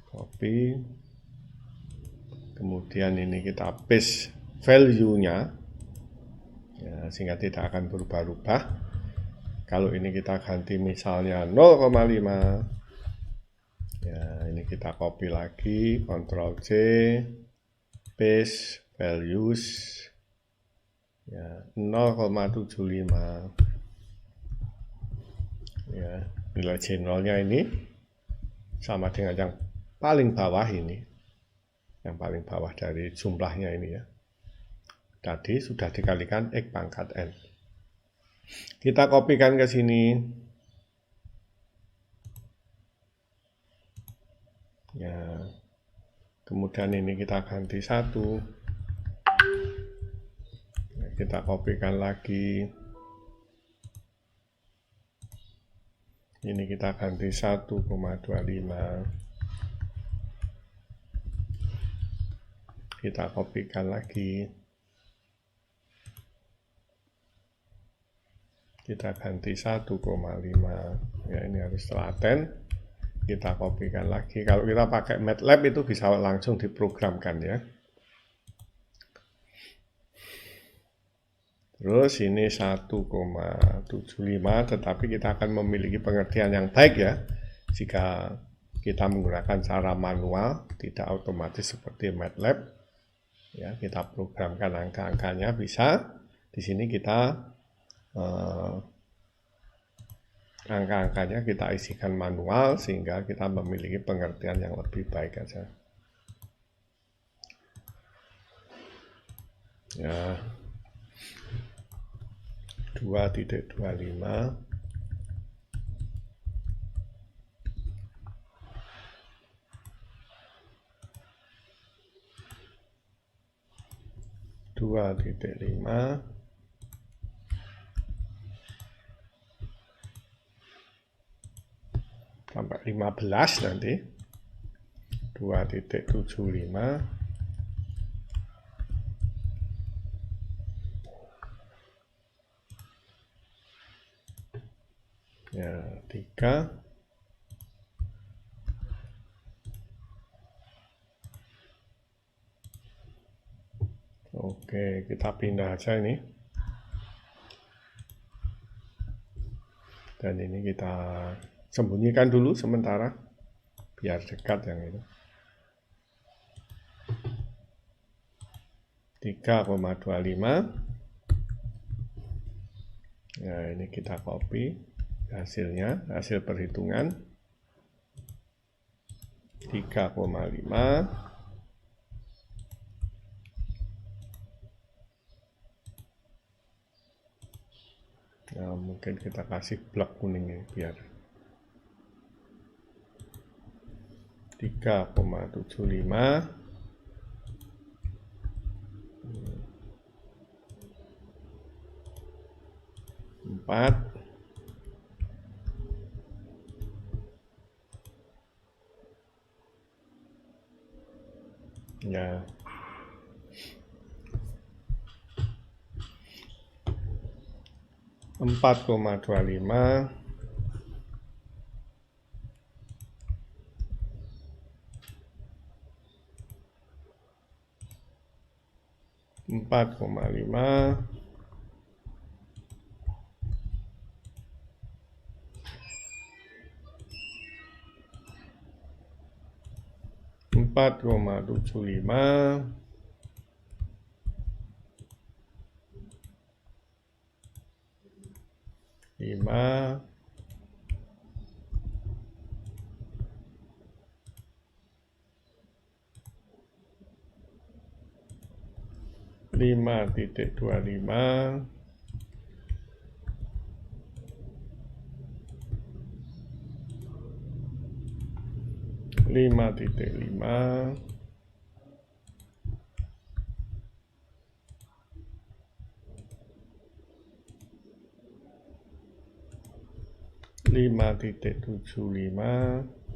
Copy. Kemudian ini kita paste value-nya. Ya, sehingga tidak akan berubah-ubah. Kalau ini kita ganti misalnya 0,5. Ya, ini kita copy lagi, Ctrl C, paste values. Ya, 0,75. Ya, nilai J0-nya ini sama dengan yang paling bawah ini. Yang paling bawah dari jumlahnya ini ya. Tadi sudah dikalikan X pangkat N. Kita kopikan ke sini. Ya. Kemudian ini kita ganti 1. Ya, kita kopikan lagi. Ini kita ganti 1,25. Kita kopikan lagi. Kita ganti 1,5. Ya, ini harus telaten. Kita kopikan lagi. Kalau kita pakai MATLAB itu bisa langsung diprogramkan ya. Terus ini 1,75, tetapi kita akan memiliki pengertian yang baik ya jika kita menggunakan cara manual, tidak otomatis seperti MATLAB. Ya, kita programkan angka-angkanya bisa. Di sini kita angka-angkanya kita isikan manual sehingga kita memiliki pengertian yang lebih baik aja. Ya, 2.25 2.5 sampai 15 nanti 2.75 ya 3 Oke, kita pindah aja ini. Dan ini kita sembunyikan dulu sementara, biar dekat yang itu. 3,25. Nah, ini kita copy hasilnya, hasil perhitungan. 3,5. Nah, mungkin kita kasih blok kuning ini biar 3,75 4 ya 4,25 4,5 4,75 5 5.25 5.5 5.75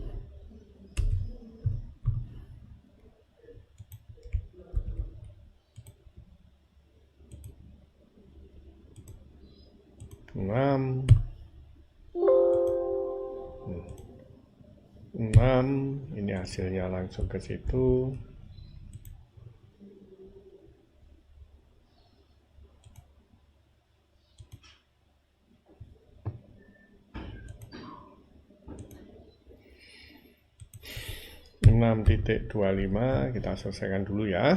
6 ini hasilnya langsung ke situ. Enam titik 25 kita selesaikan dulu ya.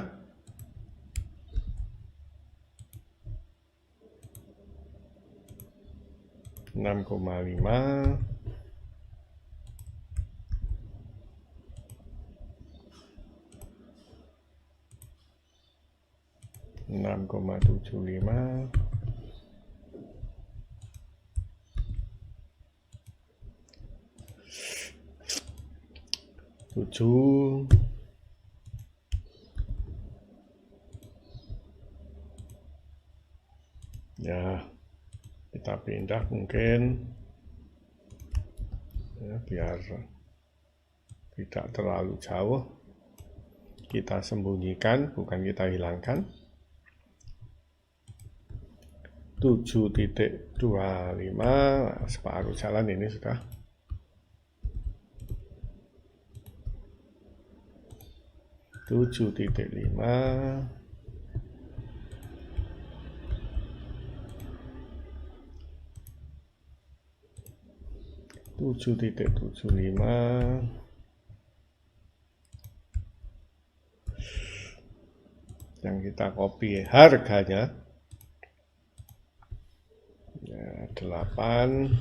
6,5 6,75 7 ya, kita pindah mungkin ya, biar tidak terlalu jauh. Kita sembunyikan, bukan kita hilangkan. 7.25 separuh jalan ini sudah. 7.5 7.75 yang kita copy harganya. Ya, 8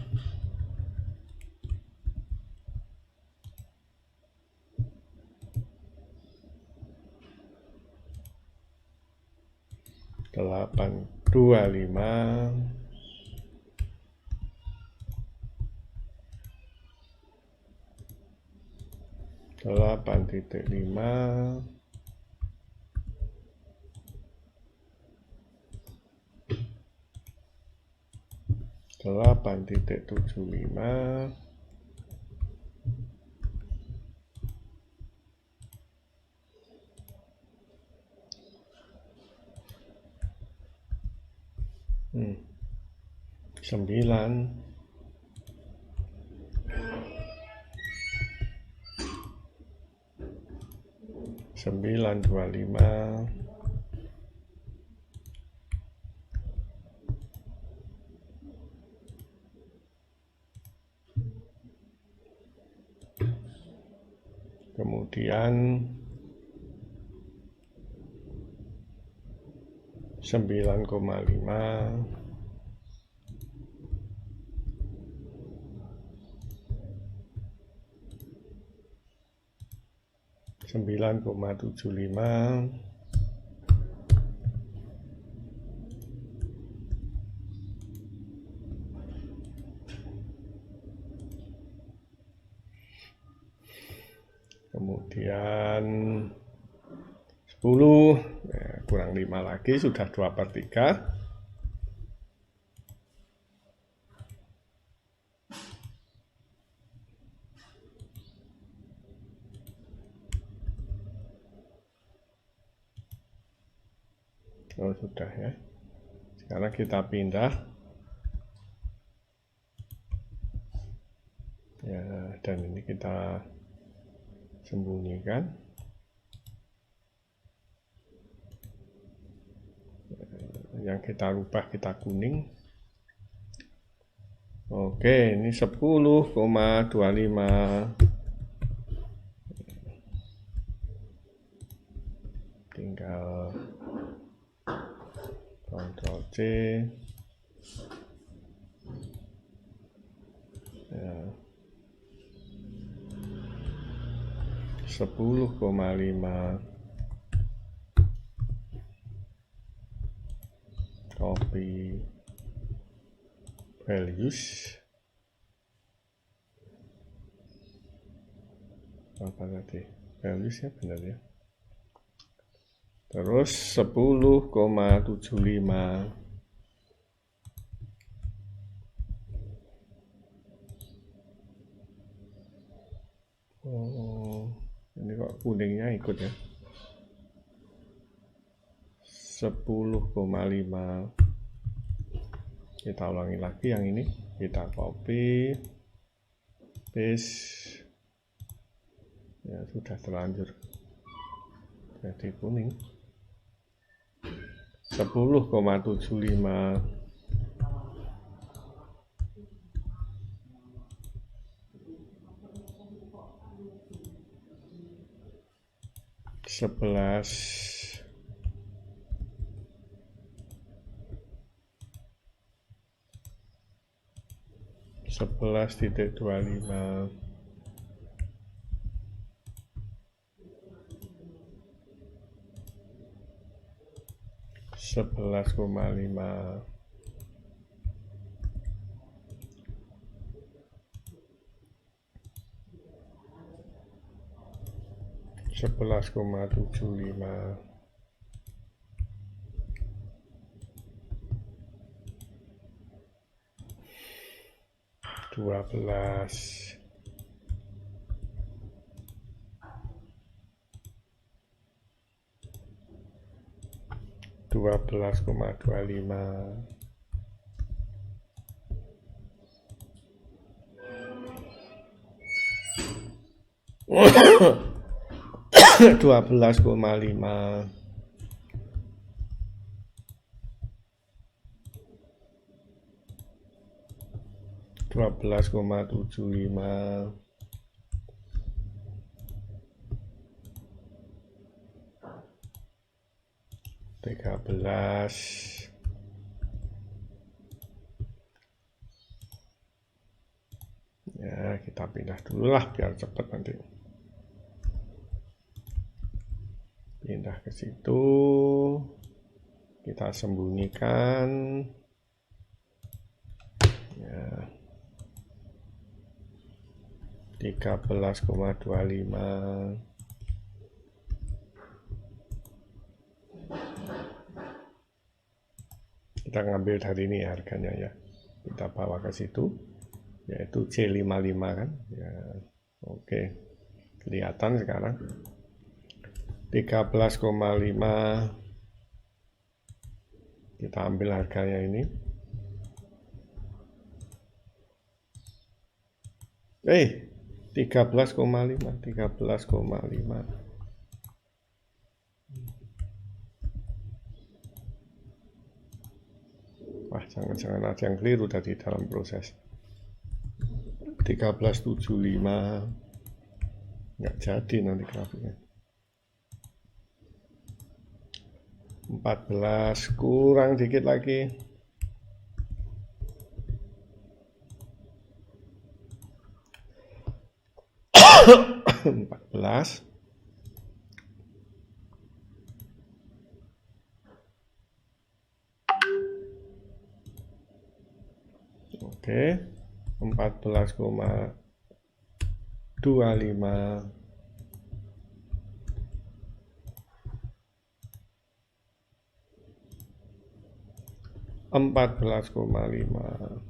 825 8.5 8.75 9 925 kemudian 9,5 9,75 kemudian 10 ya, kurang 5 lagi sudah 2/3. Oh sudah ya. Sekarang kita pindah ya, dan ini kita sembunyikan. Yang kita rubah kita kuning. Oke, ini 10,25. Tinggal Ctrl C. Ya. 10,5. Copy values. Apa tadi? Values ya, benar ya. Terus 10,75. Oh, ini kok kuningnya ikut ya. 10,5. Kita ulangi lagi yang ini, kita copy paste. Ya sudah terlanjur jadi kuning. 10,75. 11 11.25 11,5 11,75 12 12,25 12,5 12,75 12,75 13. Ya, kita pindah dulu lah biar cepat nanti. Pindah ke situ. Kita sembunyikan. Ya. 13,25. Kita ngambil dari ini harganya ya. Kita bawa ke situ. Yaitu C55 kan. Ya. Oke. Kelihatan sekarang. 13,5. Kita ambil harganya ini. 13,5. Wah, jangan-jangan ada yang keliru tadi dalam proses. 13,75. Nggak jadi nanti grafiknya. 14, kurang dikit lagi. 14. Oke, 14,25. 14,5.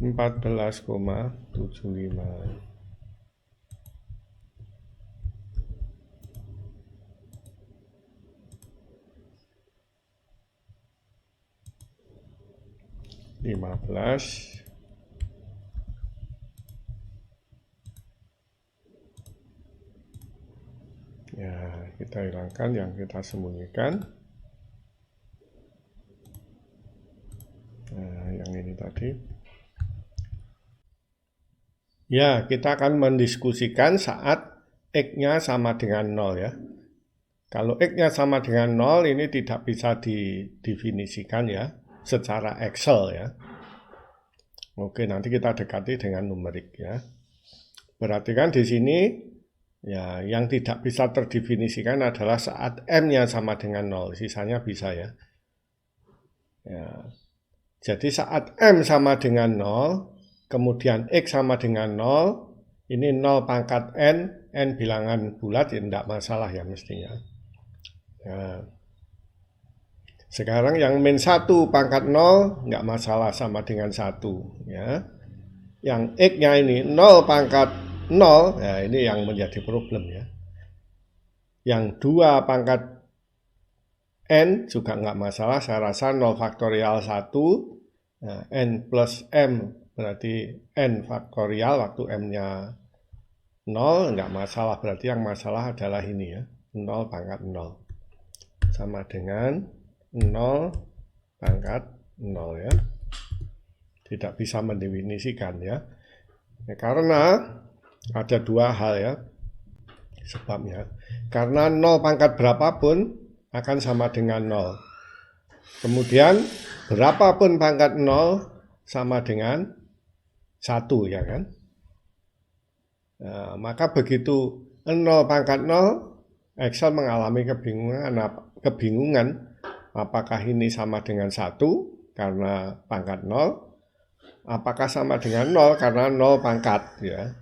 14,75. Lima belas. Ya, kita hilangkan yang kita sembunyikan. Nah, yang ini tadi. Ya, kita akan mendiskusikan saat X-nya sama dengan 0 ya. Kalau X-nya sama dengan 0, ini tidak bisa didefinisikan ya, secara Excel ya. Oke, nanti kita dekati dengan numerik ya. Berarti kan di sini ya, yang tidak bisa terdefinisikan adalah saat M-nya sama dengan 0, sisanya bisa ya. Ya. Jadi saat M sama dengan 0, kemudian X sama dengan 0, ini 0 pangkat N bilangan bulat, ya tidak masalah ya mestinya. Ya. Sekarang yang min 1 pangkat 0, nggak masalah sama dengan 1. Ya. Yang X-nya ini 0 pangkat 0, ya ini yang menjadi problem ya. Yang 2 pangkat N juga nggak masalah, saya rasa 0 faktorial 1, nah, N plus M berarti N faktorial waktu M-nya 0, nggak masalah, berarti yang masalah adalah ini ya, 0 pangkat 0. Sama dengan 0 pangkat 0 ya. Tidak bisa mendefinisikan ya. Karena ada dua hal ya sebabnya. Karena 0 pangkat berapapun akan sama dengan 0. Kemudian berapapun pangkat 0 sama dengan 1 ya kan. Nah, maka begitu 0 pangkat 0, Excel mengalami kebingungan apakah ini sama dengan 1 karena pangkat 0, apakah sama dengan 0 karena 0 pangkat ya.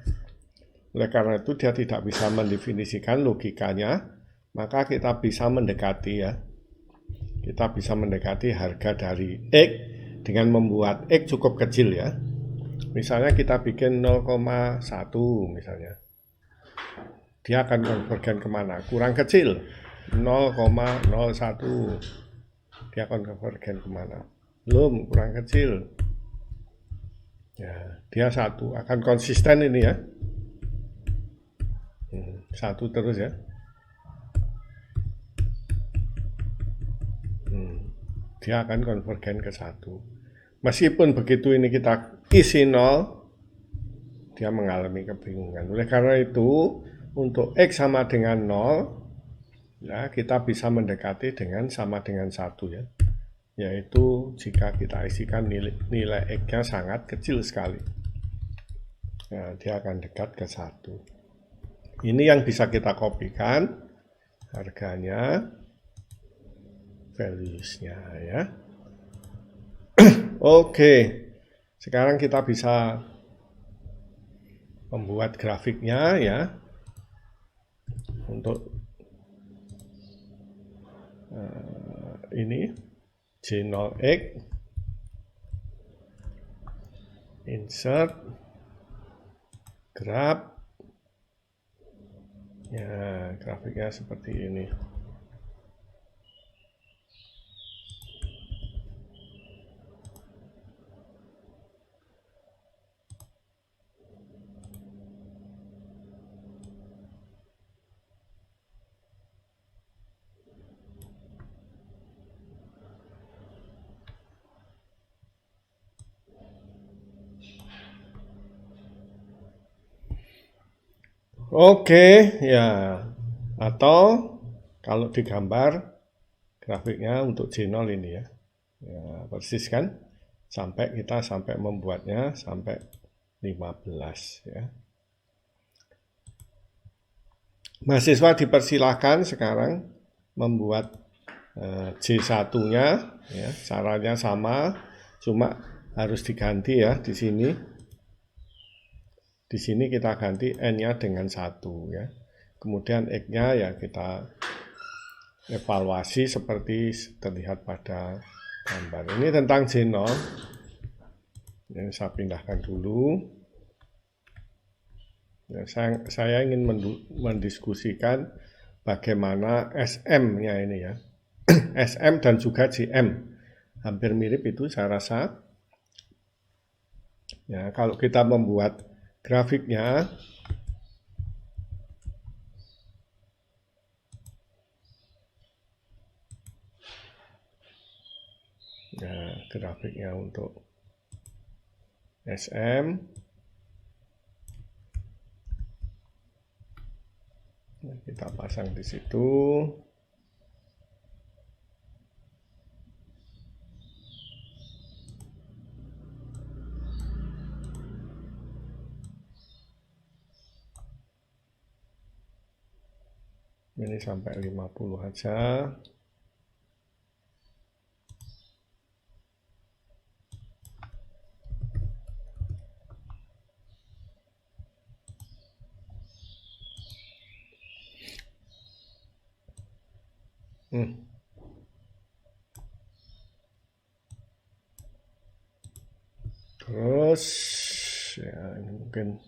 Oleh karena itu dia tidak bisa mendefinisikan logikanya, maka kita bisa mendekati ya. Kita bisa mendekati harga dari X dengan membuat X cukup kecil ya. Misalnya kita bikin 0,1 misalnya. Dia akan konvergen kemana? Kurang kecil. 0,01. Dia akan konvergen kemana? Belum, kurang kecil. Ya, dia 1. Akan konsisten ini ya. 1 terus ya. Dia akan konvergen ke 1. Meskipun begitu ini kita isi 0, dia mengalami kebingungan. Oleh karena itu, untuk X sama dengan 0, ya, kita bisa mendekati dengan sama dengan 1 ya. Yaitu jika kita isikan nilai X-nya sangat kecil sekali. Nah, dia akan dekat ke 1. Ini yang bisa kita kopikan, harganya, values-nya ya. Oke, sekarang kita bisa membuat grafiknya ya. Untuk ini J0X, insert, graph, ya grafiknya seperti ini. Oke, ya. Atau kalau digambar grafiknya untuk J0 ini ya. Ya, persis kan? Kita sampai membuatnya sampai 15 ya. Mahasiswa dipersilahkan sekarang membuat J1-nya ya, caranya sama, cuma harus diganti ya di sini. Di sini kita ganti N-nya dengan 1 ya. Kemudian X-nya ya kita evaluasi seperti terlihat pada gambar. Ini tentang J0. Ini saya pindahkan dulu. Ya, saya ingin mendiskusikan bagaimana SM-nya ini ya. SM dan juga JM. Hampir mirip itu saya rasa. Ya, kalau kita membuat grafiknya, nah, grafiknya untuk SM, nah, kita pasang di situ. Ini sampai 50 aja. Terus ya ini mungkin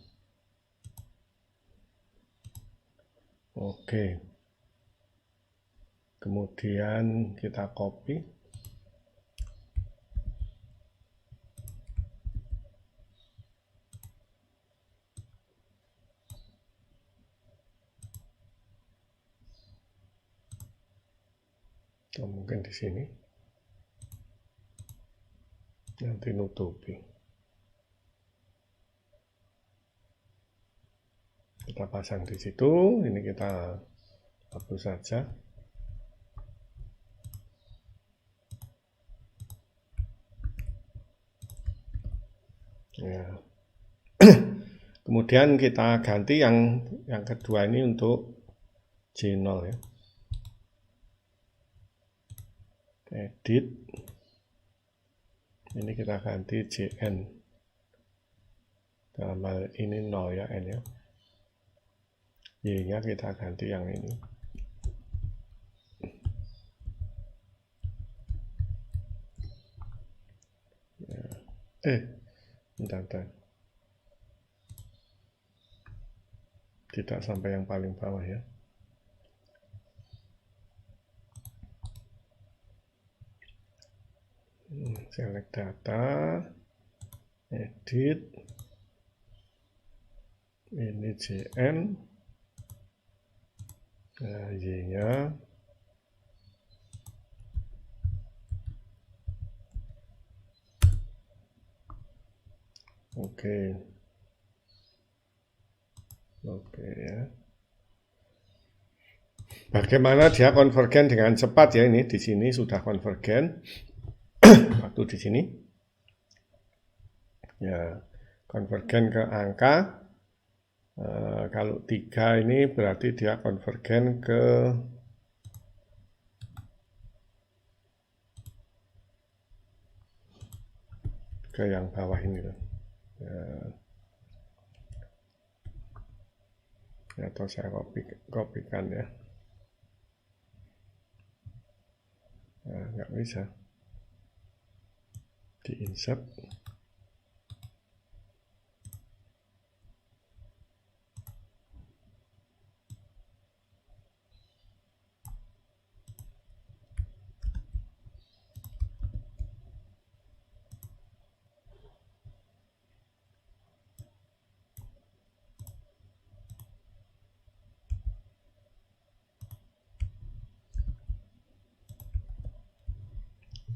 oke. Kemudian kita copy. Atau mungkin di sini. Nanti nutupi. Kita pasang di situ. Ini kita hapus saja. Ya. Kemudian kita ganti yang kedua ini untuk J0 ya. Edit. Ini kita ganti JN. Dalam hal ini 0 ya, N ya. Y-nya kita ganti yang ini. Ya. Bentar. Tidak sampai yang paling bawah ya. Select data, edit, ini JN, Y-nya, oke. Oke ya. Bagaimana dia konvergen dengan cepat ya, ini di sini sudah konvergen. Waktu di sini ya konvergen ke angka. Kalau 3 ini berarti dia konvergen ke yang bawah ini loh. Ya, atau saya kopikan ya. Nah, nggak bisa di insert.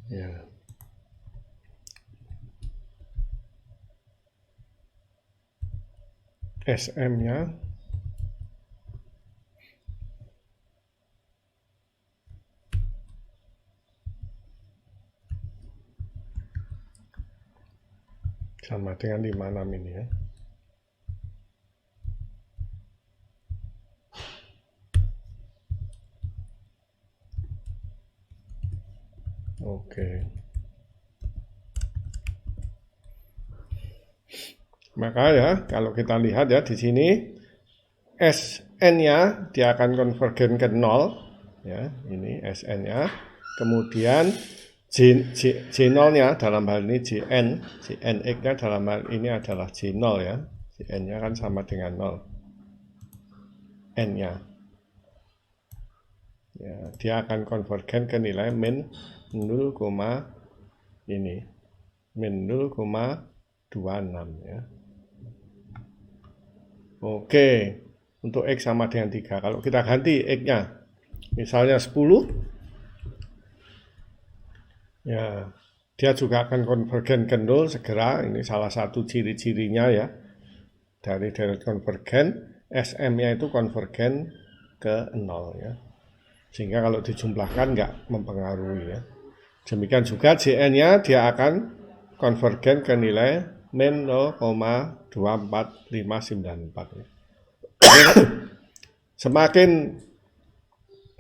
Ya. SM-nya sama dengan 56 ini ya. Oke. Maka ya, kalau kita lihat ya di sini SN-nya dia akan konvergen ke 0 ya, ini SN-nya. Kemudian J0-nya dalam hal ini JNX-nya dalam hal ini adalah J0 ya. JN-nya kan sama dengan 0. N-nya. Ya, dia akan konvergen ke nilai min 0, ini min 0,26 ya. Oke, untuk X sama dengan 3. Kalau kita ganti X-nya, misalnya 10, ya, dia juga akan konvergen ke 0 segera. Ini salah satu ciri-cirinya ya. Dari direct konvergen, SM-nya itu konvergen ke 0 ya. Sehingga kalau dijumlahkan nggak mempengaruhi ya. Demikian juga JN-nya dia akan konvergen ke nilai min 0,24594 ya. Semakin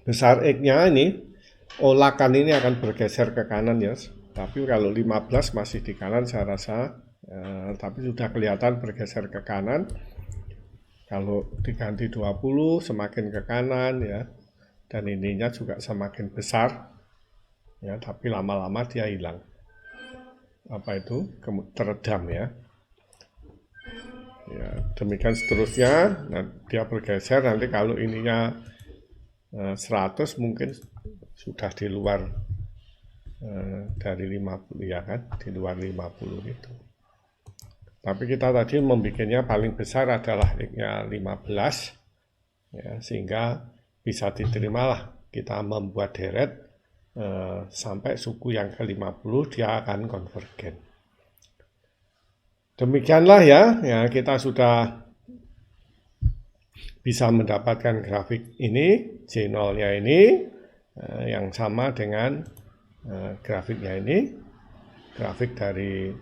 besar X-nya ini, olakan ini akan bergeser ke kanan ya. Tapi kalau 15 masih di kanan saya rasa, tapi sudah kelihatan bergeser ke kanan. Kalau diganti 20 semakin ke kanan ya. Dan ininya juga semakin besar ya, tapi lama-lama dia hilang. Apa itu? Teredam ya. Ya, demikian seterusnya. Nah, dia bergeser nanti kalau ininya 100 mungkin sudah di luar dari 50 ya kan, di luar 50 itu. Tapi kita tadi membuatnya paling besar adalah X-nya 15 ya, sehingga bisa diterimalah kita membuat deret sampai suku yang ke-50 dia akan konvergen. Demikianlah ya kita sudah bisa mendapatkan grafik ini, J0-nya ini yang sama dengan grafiknya ini, grafik dari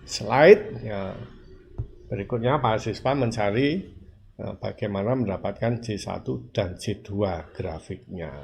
slide ya. Berikutnya mahasiswa mencari bagaimana mendapatkan J1 dan J2 grafiknya.